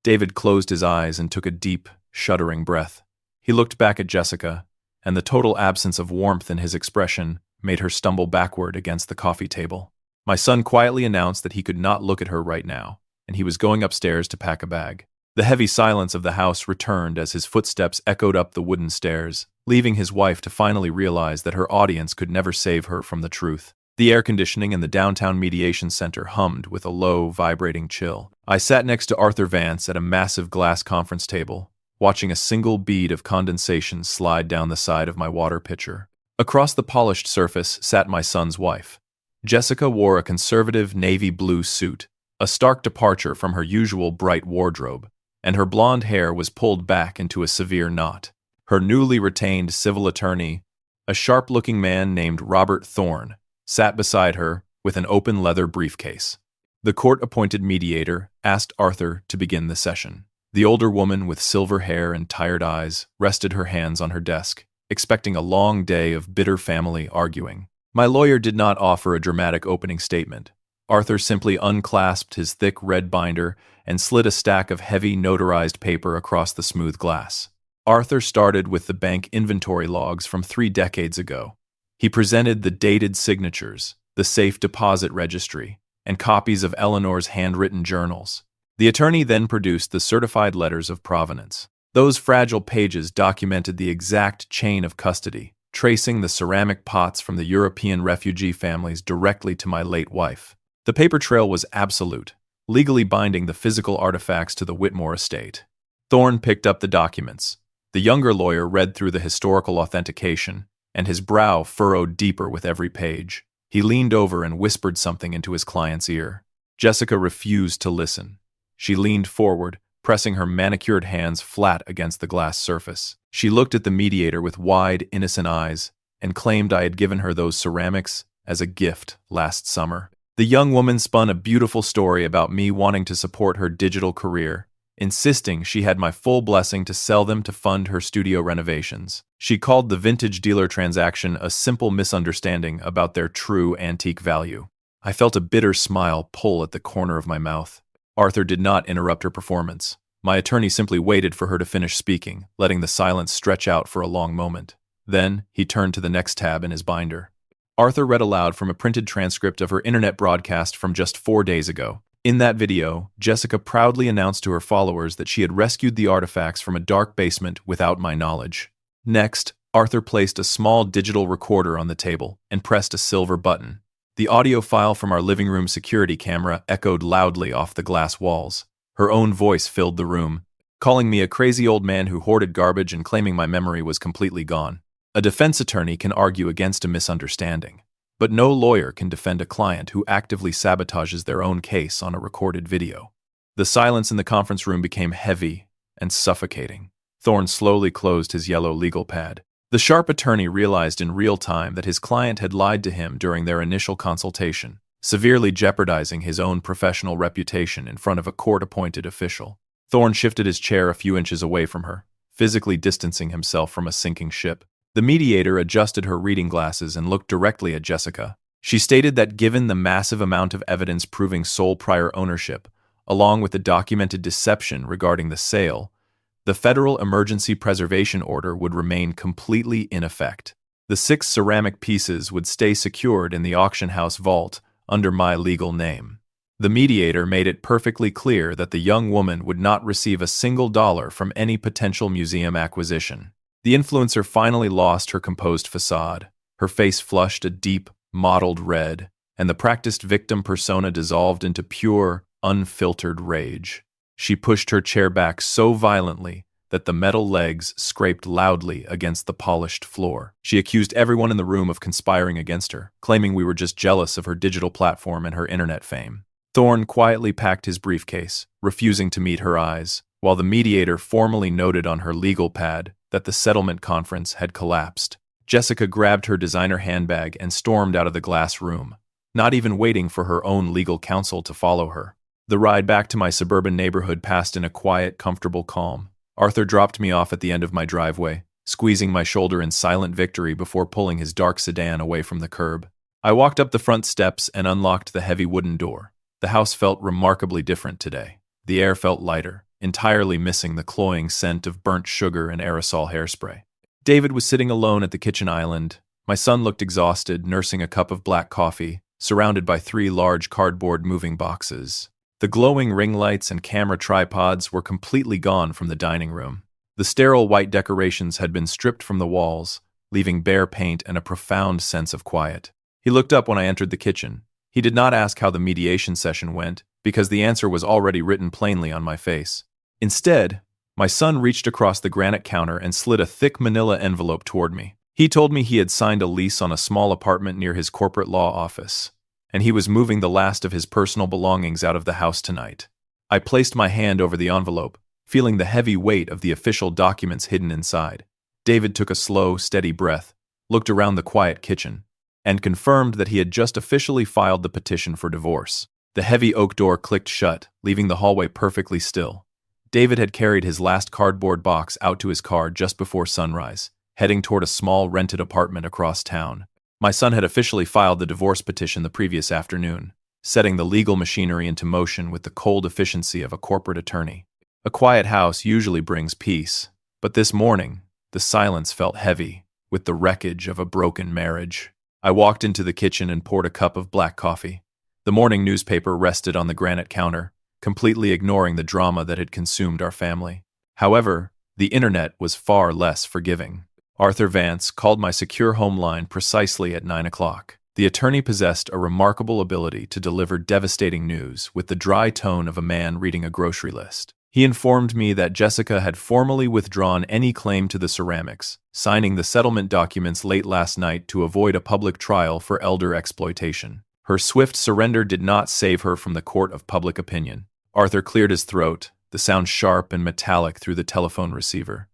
David closed his eyes and took a deep, shuddering breath. He looked back at Jessica, and the total absence of warmth in his expression made her stumble backward against the coffee table. My son quietly announced that he could not look at her right now, and he was going upstairs to pack a bag. The heavy silence of the house returned as his footsteps echoed up the wooden stairs, leaving his wife to finally realize that her audience could never save her from the truth. The air conditioning in the downtown Mediation Center hummed with a low, vibrating chill. I sat next to Arthur Vance at a massive glass conference table, watching a single bead of condensation slide down the side of my water pitcher. Across the polished surface sat my son's wife. Jessica wore a conservative navy blue suit, a stark departure from her usual bright wardrobe, and her blonde hair was pulled back into a severe knot. Her newly retained civil attorney, a sharp-looking man named Robert Thorne, sat beside her with an open leather briefcase. The court-appointed mediator asked Arthur to begin the session. The older woman with silver hair and tired eyes rested her hands on her desk, expecting a long day of bitter family arguing. My lawyer did not offer a dramatic opening statement. Arthur simply unclasped his thick red binder and slid a stack of heavy notarized paper across the smooth glass. Arthur started with the bank inventory logs from 3 decades ago. He presented the dated signatures, the safe deposit registry, and copies of Eleanor's handwritten journals. The attorney then produced the certified letters of provenance. Those fragile pages documented the exact chain of custody, tracing the ceramic pots from the European refugee families directly to my late wife. The paper trail was absolute, legally binding the physical artifacts to the Whitmore estate. Thorne picked up the documents. The younger lawyer read through the historical authentication, and his brow furrowed deeper with every page. He leaned over and whispered something into his client's ear. Jessica refused to listen. She leaned forward, pressing her manicured hands flat against the glass surface. She looked at the mediator with wide, innocent eyes and claimed I had given her those ceramics as a gift last summer. The young woman spun a beautiful story about me wanting to support her digital career, insisting she had my full blessing to sell them to fund her studio renovations. She called the vintage dealer transaction a simple misunderstanding about their true antique value. I felt a bitter smile pull at the corner of my mouth. Arthur did not interrupt her performance. My attorney simply waited for her to finish speaking, letting the silence stretch out for a long moment. Then, he turned to the next tab in his binder. Arthur read aloud from a printed transcript of her internet broadcast from just 4 days ago. In that video, Jessica proudly announced to her followers that she had rescued the artifacts from a dark basement without my knowledge. Next, Arthur placed a small digital recorder on the table and pressed a silver button. The audio file from our living room security camera echoed loudly off the glass walls. Her own voice filled the room, calling me a crazy old man who hoarded garbage and claiming my memory was completely gone. A defense attorney can argue against a misunderstanding, but no lawyer can defend a client who actively sabotages their own case on a recorded video. The silence in the conference room became heavy and suffocating. Thorne slowly closed his yellow legal pad. The sharp attorney realized in real time that his client had lied to him during their initial consultation, severely jeopardizing his own professional reputation in front of a court-appointed official. Thorne shifted his chair a few inches away from her, physically distancing himself from a sinking ship. The mediator adjusted her reading glasses and looked directly at Jessica. She stated that given the massive amount of evidence proving sole prior ownership, along with the documented deception regarding the sale, the federal emergency preservation order would remain completely in effect. The 6 ceramic pieces would stay secured in the auction house vault under my legal name. The mediator made it perfectly clear that the young woman would not receive a single dollar from any potential museum acquisition. The influencer finally lost her composed facade. Her face flushed a deep, mottled red, and the practiced victim persona dissolved into pure, unfiltered rage. She pushed her chair back so violently that the metal legs scraped loudly against the polished floor. She accused everyone in the room of conspiring against her, claiming we were just jealous of her digital platform and her internet fame. Thorne quietly packed his briefcase, refusing to meet her eyes, while the mediator formally noted on her legal pad that the settlement conference had collapsed. Jessica grabbed her designer handbag and stormed out of the glass room, not even waiting for her own legal counsel to follow her. The ride back to my suburban neighborhood passed in a quiet, comfortable calm. Arthur dropped me off at the end of my driveway, squeezing my shoulder in silent victory before pulling his dark sedan away from the curb. I walked up the front steps and unlocked the heavy wooden door. The house felt remarkably different today. The air felt lighter, entirely missing the cloying scent of burnt sugar and aerosol hairspray. David was sitting alone at the kitchen island. My son looked exhausted, nursing a cup of black coffee, surrounded by 3 large cardboard moving boxes. The glowing ring lights and camera tripods were completely gone from the dining room. The sterile white decorations had been stripped from the walls, leaving bare paint and a profound sense of quiet. He looked up when I entered the kitchen. He did not ask how the mediation session went, because the answer was already written plainly on my face. Instead, my son reached across the granite counter and slid a thick manila envelope toward me. He told me he had signed a lease on a small apartment near his corporate law office, and he was moving the last of his personal belongings out of the house tonight. I placed my hand over the envelope, feeling the heavy weight of the official documents hidden inside. David took a slow, steady breath, looked around the quiet kitchen, and confirmed that he had just officially filed the petition for divorce. The heavy oak door clicked shut, leaving the hallway perfectly still. David had carried his last cardboard box out to his car just before sunrise, heading toward a small rented apartment across town. My son had officially filed the divorce petition the previous afternoon, setting the legal machinery into motion with the cold efficiency of a corporate attorney. A quiet house usually brings peace, but this morning, the silence felt heavy, with the wreckage of a broken marriage. I walked into the kitchen and poured a cup of black coffee. The morning newspaper rested on the granite counter, completely ignoring the drama that had consumed our family. However, the internet was far less forgiving. Arthur Vance called my secure home line precisely at 9 o'clock. The attorney possessed a remarkable ability to deliver devastating news with the dry tone of a man reading a grocery list. He informed me that Jessica had formally withdrawn any claim to the ceramics, signing the settlement documents late last night to avoid a public trial for elder exploitation. Her swift surrender did not save her from the court of public opinion. Arthur cleared his throat, the sound sharp and metallic through the telephone receiver.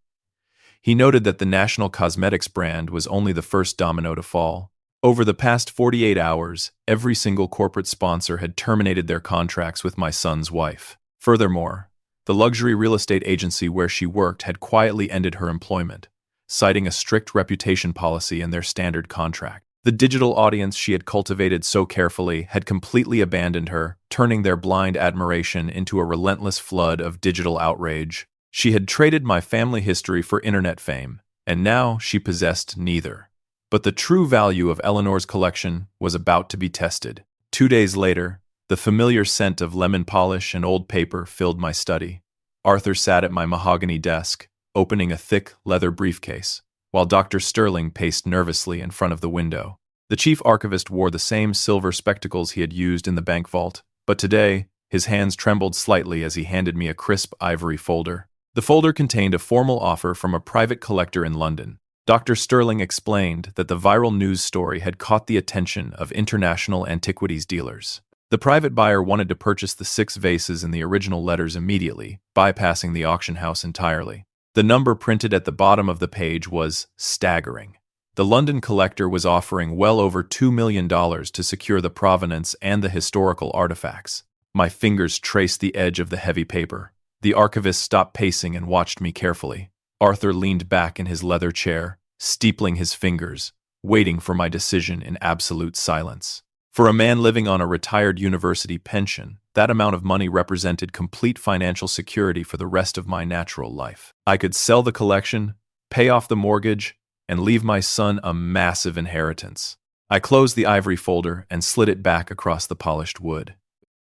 He noted that the National Cosmetics brand was only the first domino to fall. Over the past 48 hours, every single corporate sponsor had terminated their contracts with my son's wife. Furthermore, the luxury real estate agency where she worked had quietly ended her employment, citing a strict reputation policy in their standard contract. The digital audience she had cultivated so carefully had completely abandoned her, turning their blind admiration into a relentless flood of digital outrage. She had traded my family history for internet fame, and now she possessed neither. But the true value of Eleanor's collection was about to be tested. 2 days later, the familiar scent of lemon polish and old paper filled my study. Arthur sat at my mahogany desk, opening a thick leather briefcase, while Dr. Sterling paced nervously in front of the window. The chief archivist wore the same silver spectacles he had used in the bank vault, but today, his hands trembled slightly as he handed me a crisp ivory folder. The folder contained a formal offer from a private collector in London. Dr. Sterling explained that the viral news story had caught the attention of international antiquities dealers. The private buyer wanted to purchase the 6 vases in the original letters immediately, bypassing the auction house entirely. The number printed at the bottom of the page was staggering. The London collector was offering well over $2 million to secure the provenance and the historical artifacts. My fingers traced the edge of the heavy paper. The archivist stopped pacing and watched me carefully. Arthur leaned back in his leather chair, steepling his fingers, waiting for my decision in absolute silence. For a man living on a retired university pension, that amount of money represented complete financial security for the rest of my natural life. I could sell the collection, pay off the mortgage, and leave my son a massive inheritance. I closed the ivory folder and slid it back across the polished wood.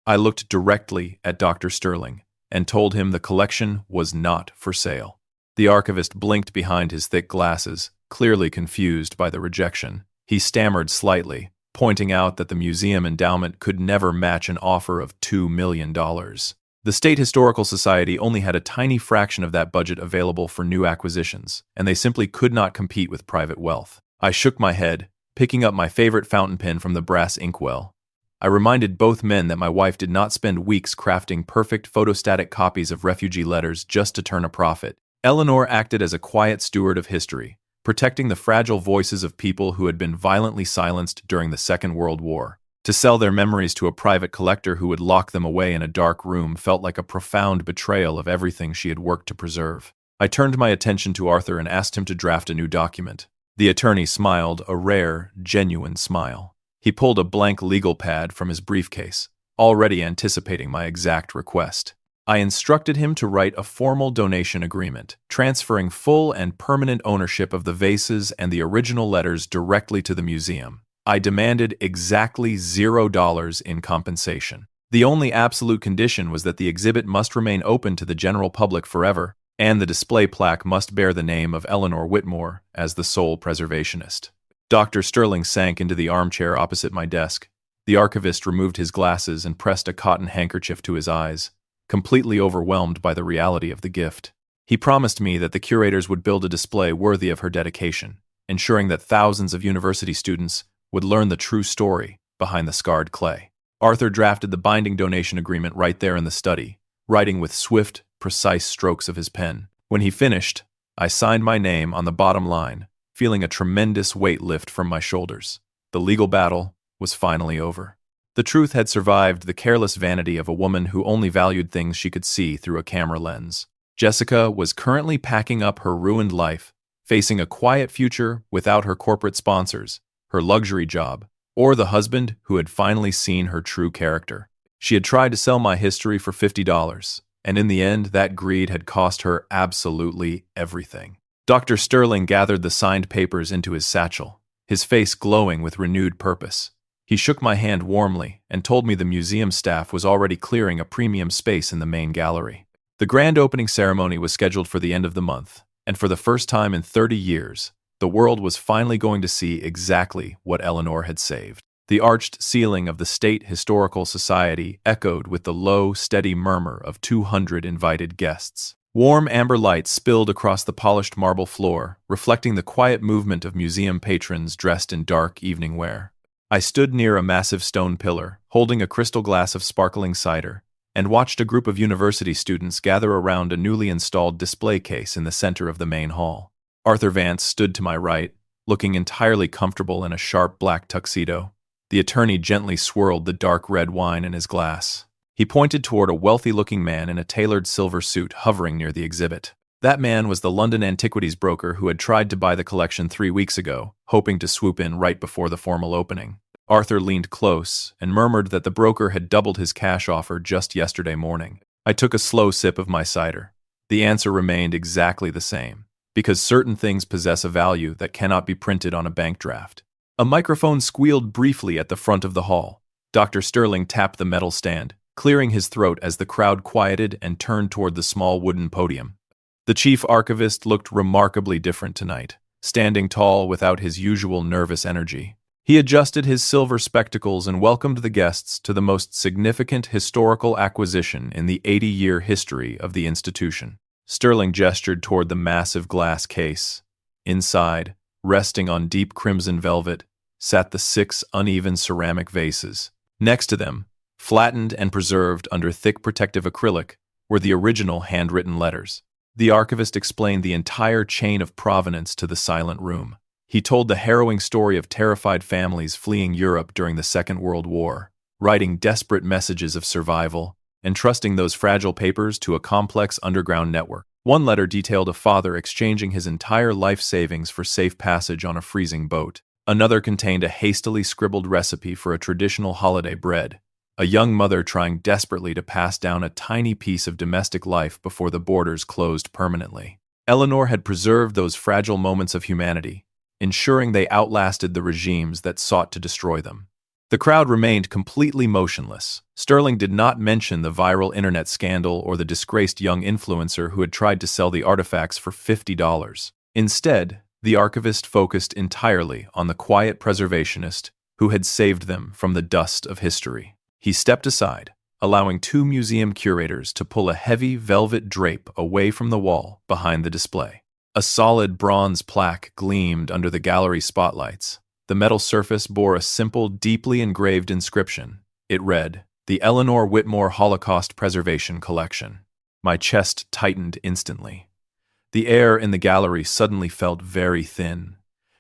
I looked directly at Dr. Sterling and told him the collection was not for sale. The archivist blinked behind his thick glasses, clearly confused by the rejection. He stammered slightly, pointing out that the museum endowment could never match an offer of $2 million. The State Historical Society only had a tiny fraction of that budget available for new acquisitions, and they simply could not compete with private wealth. I shook my head, picking up my favorite fountain pen from the brass inkwell. I reminded both men that my wife did not spend weeks crafting perfect photostatic copies of refugee letters just to turn a profit. Eleanor acted as a quiet steward of history, protecting the fragile voices of people who had been violently silenced during the Second World War. To sell their memories to a private collector who would lock them away in a dark room felt like a profound betrayal of everything she had worked to preserve. I turned my attention to Arthur and asked him to draft a new document. The attorney smiled, a rare, genuine smile. He pulled a blank legal pad from his briefcase, already anticipating my exact request. I instructed him to write a formal donation agreement, transferring full and permanent ownership of the vases and the original letters directly to the museum. I demanded exactly $0 in compensation. The only absolute condition was that the exhibit must remain open to the general public forever, and the display plaque must bear the name of Eleanor Whitmore as the sole preservationist. Dr. Sterling sank into the armchair opposite my desk. The archivist removed his glasses and pressed a cotton handkerchief to his eyes, completely overwhelmed by the reality of the gift. He promised me that the curators would build a display worthy of her dedication, ensuring that thousands of university students would learn the true story behind the scarred clay. Arthur drafted the binding donation agreement right there in the study, writing with swift, precise strokes of his pen. When he finished, I signed my name on the bottom line, feeling a tremendous weight lift from my shoulders. The legal battle was finally over. The truth had survived the careless vanity of a woman who only valued things she could see through a camera lens. Jessica was currently packing up her ruined life, facing a quiet future without her corporate sponsors, her luxury job, or the husband who had finally seen her true character. She had tried to sell my history for $50, and in the end, that greed had cost her absolutely everything. Dr. Sterling gathered the signed papers into his satchel, his face glowing with renewed purpose. He shook my hand warmly and told me the museum staff was already clearing a premium space in the main gallery. The grand opening ceremony was scheduled for the end of the month, and for the first time in 30 years, the world was finally going to see exactly what Eleanor had saved. The arched ceiling of the State Historical Society echoed with the low, steady murmur of 200 invited guests. Warm amber light spilled across the polished marble floor, reflecting the quiet movement of museum patrons dressed in dark evening wear. I stood near a massive stone pillar, holding a crystal glass of sparkling cider, and watched a group of university students gather around a newly installed display case in the center of the main hall. Arthur Vance stood to my right, looking entirely comfortable in a sharp black tuxedo. The attorney gently swirled the dark red wine in his glass. He pointed toward a wealthy-looking man in a tailored silver suit hovering near the exhibit. That man was the London antiquities broker who had tried to buy the collection 3 weeks ago, hoping to swoop in right before the formal opening. Arthur leaned close and murmured that the broker had doubled his cash offer just yesterday morning. I took a slow sip of my cider. The answer remained exactly the same, because certain things possess a value that cannot be printed on a bank draft. A microphone squealed briefly at the front of the hall. Dr. Sterling tapped the metal stand, clearing his throat as the crowd quieted and turned toward the small wooden podium. The chief archivist looked remarkably different tonight, standing tall without his usual nervous energy. He adjusted his silver spectacles and welcomed the guests to the most significant historical acquisition in the 80-year history of the institution. Sterling gestured toward the massive glass case. Inside, resting on deep crimson velvet, sat the 6 uneven ceramic vases. Next to them, flattened and preserved under thick protective acrylic, were the original handwritten letters. The archivist explained the entire chain of provenance to the silent room. He told the harrowing story of terrified families fleeing Europe during the Second World War, writing desperate messages of survival, entrusting those fragile papers to a complex underground network. One letter detailed a father exchanging his entire life savings for safe passage on a freezing boat. Another contained a hastily scribbled recipe for a traditional holiday bread, a young mother trying desperately to pass down a tiny piece of domestic life before the borders closed permanently. Eleanor had preserved those fragile moments of humanity, ensuring they outlasted the regimes that sought to destroy them. The crowd remained completely motionless. Sterling did not mention the viral internet scandal or the disgraced young influencer who had tried to sell the artifacts for $50. Instead, the archivist focused entirely on the quiet preservationist who had saved them from the dust of history. He stepped aside, allowing 2 museum curators to pull a heavy velvet drape away from the wall behind the display. A solid bronze plaque gleamed under the gallery spotlights. The metal surface bore a simple, deeply engraved inscription. It read, "The Eleanor Whitmore Holocaust Preservation Collection." My chest tightened instantly. The air in the gallery suddenly felt very thin,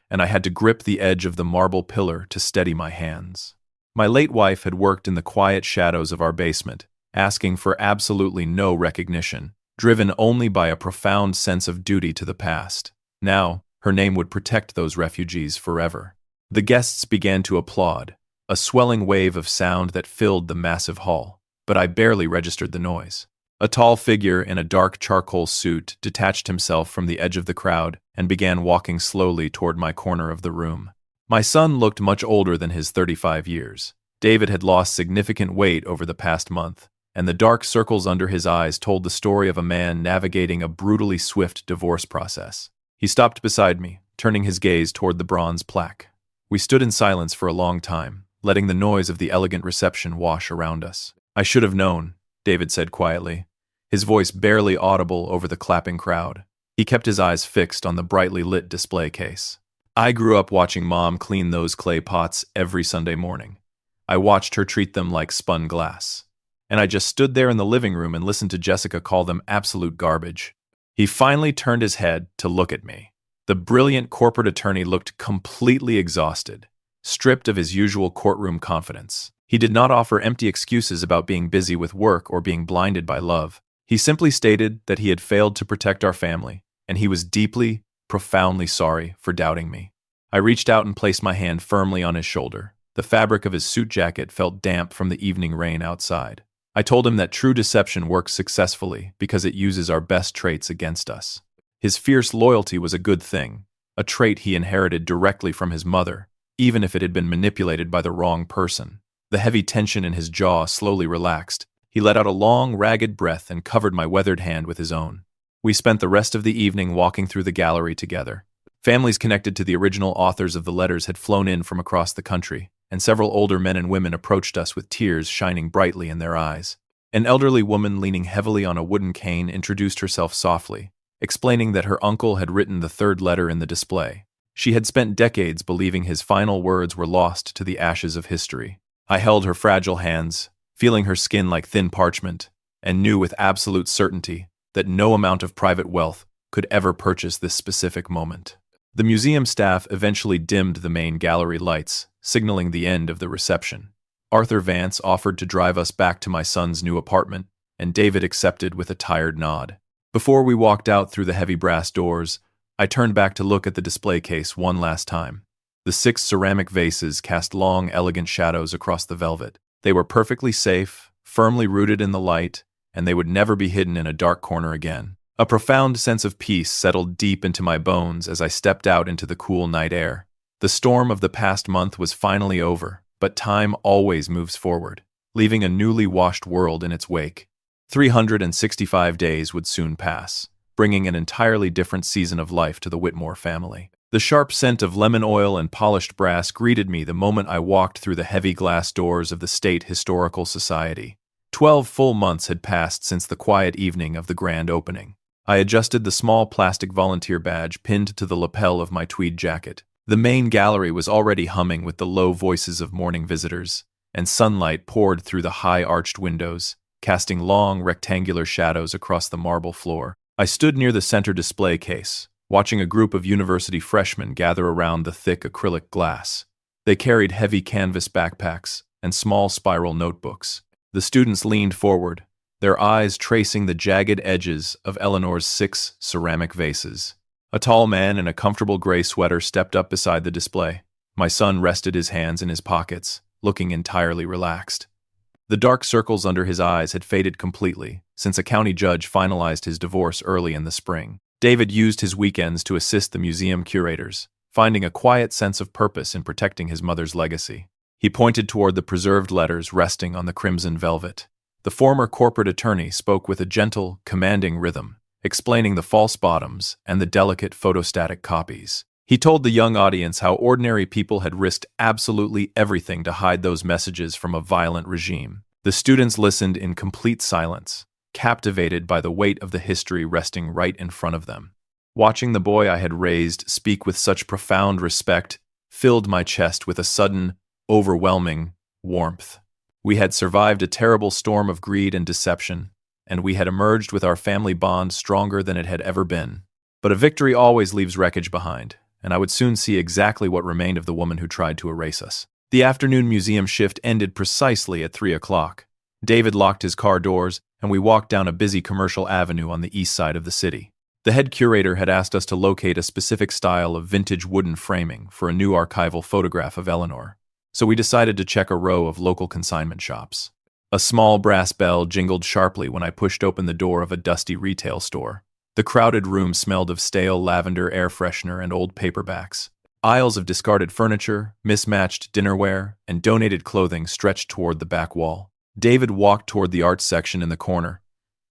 and I had to grip the edge of the marble pillar to steady my hands. My late wife had worked in the quiet shadows of our basement, asking for absolutely no recognition, driven only by a profound sense of duty to the past. Now, her name would protect those refugees forever. The guests began to applaud, a swelling wave of sound that filled the massive hall, but I barely registered the noise. A tall figure in a dark charcoal suit detached himself from the edge of the crowd and began walking slowly toward my corner of the room. My son looked much older than his 35 years. David had lost significant weight over the past month, and the dark circles under his eyes told the story of a man navigating a brutally swift divorce process. He stopped beside me, turning his gaze toward the bronze plaque. We stood in silence for a long time, letting the noise of the elegant reception wash around us. "I should have known," David said quietly, his voice barely audible over the clapping crowd. He kept his eyes fixed on the brightly lit display case. "I grew up watching Mom clean those clay pots every Sunday morning. I watched her treat them like spun glass. And I just stood there in the living room and listened to Jessica call them absolute garbage." He finally turned his head to look at me. The brilliant corporate attorney looked completely exhausted, stripped of his usual courtroom confidence. He did not offer empty excuses about being busy with work or being blinded by love. He simply stated that he had failed to protect our family, and he was deeply, profoundly sorry for doubting me. I reached out and placed my hand firmly on his shoulder. The fabric of his suit jacket felt damp from the evening rain outside. I told him that true deception works successfully because it uses our best traits against us. His fierce loyalty was a good thing, a trait he inherited directly from his mother, even if it had been manipulated by the wrong person. The heavy tension in his jaw slowly relaxed. He let out a long, ragged breath and covered my weathered hand with his own. We spent the rest of the evening walking through the gallery together. Families connected to the original authors of the letters had flown in from across the country, and several older men and women approached us with tears shining brightly in their eyes. An elderly woman leaning heavily on a wooden cane introduced herself softly, explaining that her uncle had written the 3rd letter in the display. She had spent decades believing his final words were lost to the ashes of history. I held her fragile hands, feeling her skin like thin parchment, and knew with absolute certainty that no amount of private wealth could ever purchase this specific moment. The museum staff eventually dimmed the main gallery lights, signaling the end of the reception. Arthur Vance offered to drive us back to my son's new apartment, and David accepted with a tired nod. Before we walked out through the heavy brass doors, I turned back to look at the display case one last time. The 6 ceramic vases cast long, elegant shadows across the velvet. They were perfectly safe, firmly rooted in the light, and they would never be hidden in a dark corner again. A profound sense of peace settled deep into my bones as I stepped out into the cool night air. The storm of the past month was finally over, but time always moves forward, leaving a newly washed world in its wake. 365 days would soon pass, bringing an entirely different season of life to the Whitmore family. The sharp scent of lemon oil and polished brass greeted me the moment I walked through the heavy glass doors of the State Historical Society. 12 full months had passed since the quiet evening of the grand opening. I adjusted the small plastic volunteer badge pinned to the lapel of my tweed jacket. The main gallery was already humming with the low voices of morning visitors, and sunlight poured through the high arched windows, casting long rectangular shadows across the marble floor. I stood near the center display case, watching a group of university freshmen gather around the thick acrylic glass. They carried heavy canvas backpacks and small spiral notebooks. The students leaned forward, their eyes tracing the jagged edges of Eleanor's 6 ceramic vases. A tall man in a comfortable gray sweater stepped up beside the display. My son rested his hands in his pockets, looking entirely relaxed. The dark circles under his eyes had faded completely since a county judge finalized his divorce early in the spring. David used his weekends to assist the museum curators, finding a quiet sense of purpose in protecting his mother's legacy. He pointed toward the preserved letters resting on the crimson velvet. The former corporate attorney spoke with a gentle, commanding rhythm, explaining the false bottoms and the delicate photostatic copies. He told the young audience how ordinary people had risked absolutely everything to hide those messages from a violent regime. The students listened in complete silence, captivated by the weight of the history resting right in front of them. Watching the boy I had raised speak with such profound respect filled my chest with a sudden, overwhelming warmth. We had survived a terrible storm of greed and deception, and we had emerged with our family bond stronger than it had ever been. But a victory always leaves wreckage behind, and I would soon see exactly what remained of the woman who tried to erase us. The afternoon museum shift ended precisely at 3 o'clock. David locked his car doors, and we walked down a busy commercial avenue on the east side of the city. The head curator had asked us to locate a specific style of vintage wooden framing for a new archival photograph of Eleanor, so we decided to check a row of local consignment shops. A small brass bell jingled sharply when I pushed open the door of a dusty retail store. The crowded room smelled of stale lavender air freshener and old paperbacks. Aisles of discarded furniture, mismatched dinnerware, and donated clothing stretched toward the back wall. David walked toward the art section in the corner.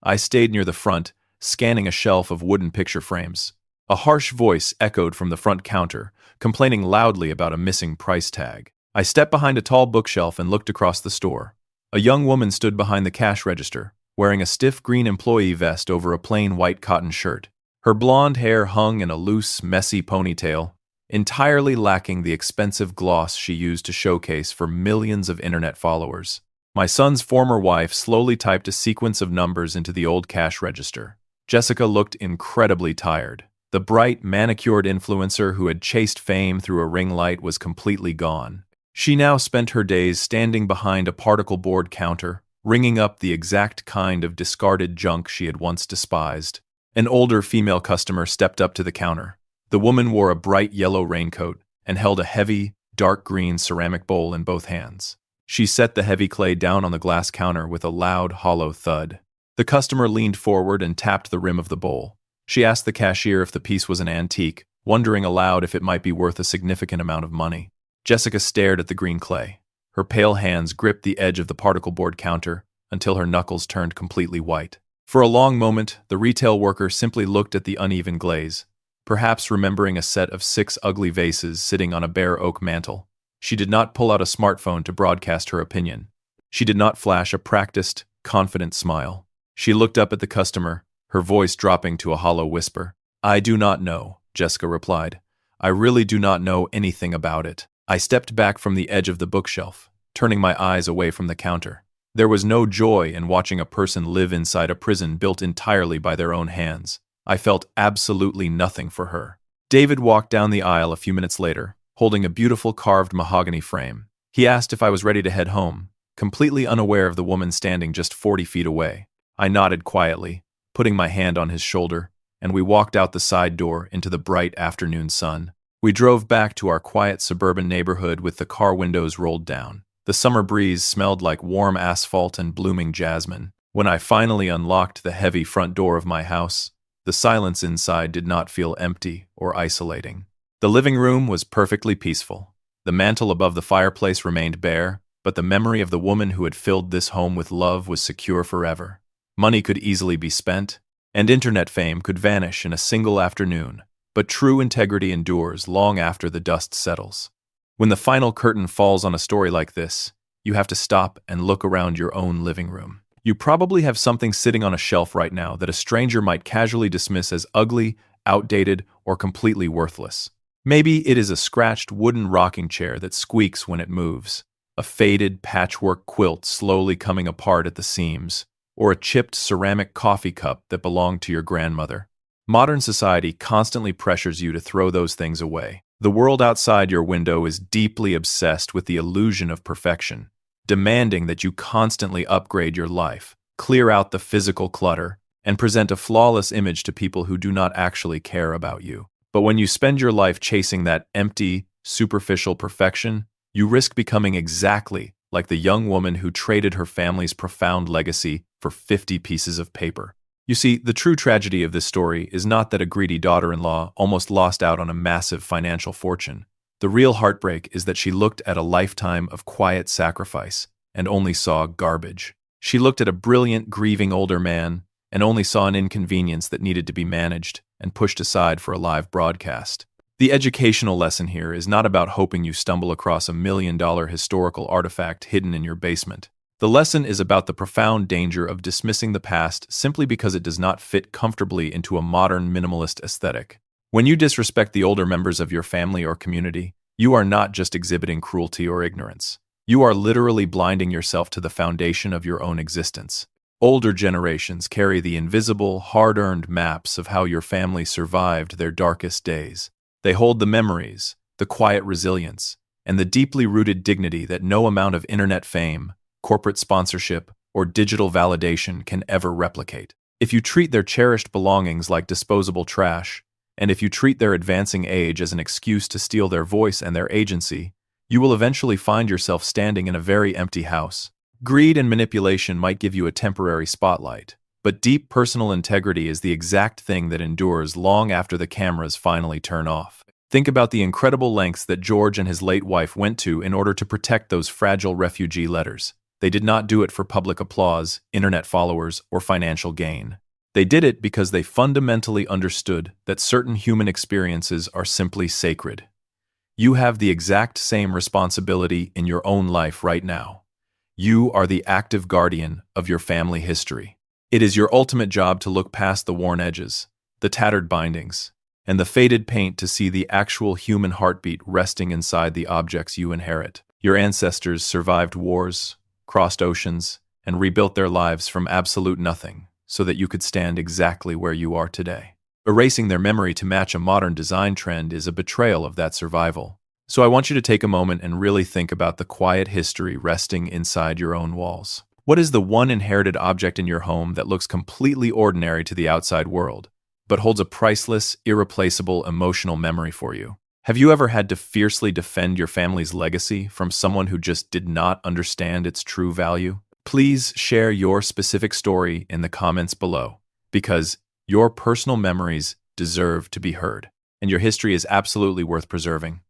I stayed near the front, scanning a shelf of wooden picture frames. A harsh voice echoed from the front counter, complaining loudly about a missing price tag. I stepped behind a tall bookshelf and looked across the store. A young woman stood behind the cash register, wearing a stiff green employee vest over a plain white cotton shirt. Her blonde hair hung in a loose, messy ponytail, entirely lacking the expensive gloss she used to showcase for millions of internet followers. My son's former wife slowly typed a sequence of numbers into the old cash register. Jessica looked incredibly tired. The bright, manicured influencer who had chased fame through a ring light was completely gone. She now spent her days standing behind a particle board counter, ringing up the exact kind of discarded junk she had once despised. An older female customer stepped up to the counter. The woman wore a bright yellow raincoat and held a heavy, dark green ceramic bowl in both hands. She set the heavy clay down on the glass counter with a loud, hollow thud. The customer leaned forward and tapped the rim of the bowl. She asked the cashier if the piece was an antique, wondering aloud if it might be worth a significant amount of money. Jessica stared at the green clay. Her pale hands gripped the edge of the particle board counter until her knuckles turned completely white. For a long moment, the retail worker simply looked at the uneven glaze, perhaps remembering a set of 6 ugly vases sitting on a bare oak mantel. She did not pull out a smartphone to broadcast her opinion. She did not flash a practiced, confident smile. She looked up at the customer, her voice dropping to a hollow whisper. "I do not know," Jessica replied. "I really do not know anything about it." I stepped back from the edge of the bookshelf, turning my eyes away from the counter. There was no joy in watching a person live inside a prison built entirely by their own hands. I felt absolutely nothing for her. David walked down the aisle a few minutes later, holding a beautiful carved mahogany frame. He asked if I was ready to head home, completely unaware of the woman standing just 40 feet away. I nodded quietly, putting my hand on his shoulder, and we walked out the side door into the bright afternoon sun. We drove back to our quiet suburban neighborhood with the car windows rolled down. The summer breeze smelled like warm asphalt and blooming jasmine. When I finally unlocked the heavy front door of my house, the silence inside did not feel empty or isolating. The living room was perfectly peaceful. The mantel above the fireplace remained bare, but the memory of the woman who had filled this home with love was secure forever. Money could easily be spent, and internet fame could vanish in a single afternoon, but true integrity endures long after the dust settles. When the final curtain falls on a story like this, you have to stop and look around your own living room. You probably have something sitting on a shelf right now that a stranger might casually dismiss as ugly, outdated, or completely worthless. Maybe it is a scratched wooden rocking chair that squeaks when it moves, a faded patchwork quilt slowly coming apart at the seams, or a chipped ceramic coffee cup that belonged to your grandmother. Modern society constantly pressures you to throw those things away. The world outside your window is deeply obsessed with the illusion of perfection, demanding that you constantly upgrade your life, clear out the physical clutter, and present a flawless image to people who do not actually care about you. But when you spend your life chasing that empty, superficial perfection, you risk becoming exactly like the young woman who traded her family's profound legacy for 50 pieces of paper. You see, the true tragedy of this story is not that a greedy daughter-in-law almost lost out on a massive financial fortune. The real heartbreak is that she looked at a lifetime of quiet sacrifice and only saw garbage. She looked at a brilliant, grieving older man and only saw an inconvenience that needed to be managed and pushed aside for a live broadcast. The educational lesson here is not about hoping you stumble across $1 million historical artifact hidden in your basement. The lesson is about the profound danger of dismissing the past simply because it does not fit comfortably into a modern minimalist aesthetic. When you disrespect the older members of your family or community, you are not just exhibiting cruelty or ignorance. You are literally blinding yourself to the foundation of your own existence. Older generations carry the invisible, hard-earned maps of how your family survived their darkest days. They hold the memories, the quiet resilience, and the deeply rooted dignity that no amount of internet fame, corporate sponsorship, or digital validation can ever replicate. If you treat their cherished belongings like disposable trash, and if you treat their advancing age as an excuse to steal their voice and their agency, you will eventually find yourself standing in a very empty house. Greed and manipulation might give you a temporary spotlight, but deep personal integrity is the exact thing that endures long after the cameras finally turn off. Think about the incredible lengths that George and his late wife went to in order to protect those fragile refugee letters. They did not do it for public applause, internet followers, or financial gain. They did it because they fundamentally understood that certain human experiences are simply sacred. You have the exact same responsibility in your own life right now. You are the active guardian of your family history. It is your ultimate job to look past the worn edges, the tattered bindings, and the faded paint to see the actual human heartbeat resting inside the objects you inherit. Your ancestors survived wars, crossed oceans, and rebuilt their lives from absolute nothing so that you could stand exactly where you are today. Erasing their memory to match a modern design trend is a betrayal of that survival. So I want you to take a moment and really think about the quiet history resting inside your own walls. What is the one inherited object in your home that looks completely ordinary to the outside world, but holds a priceless, irreplaceable emotional memory for you? Have you ever had to fiercely defend your family's legacy from someone who just did not understand its true value? Please share your specific story in the comments below, because your personal memories deserve to be heard, and your history is absolutely worth preserving.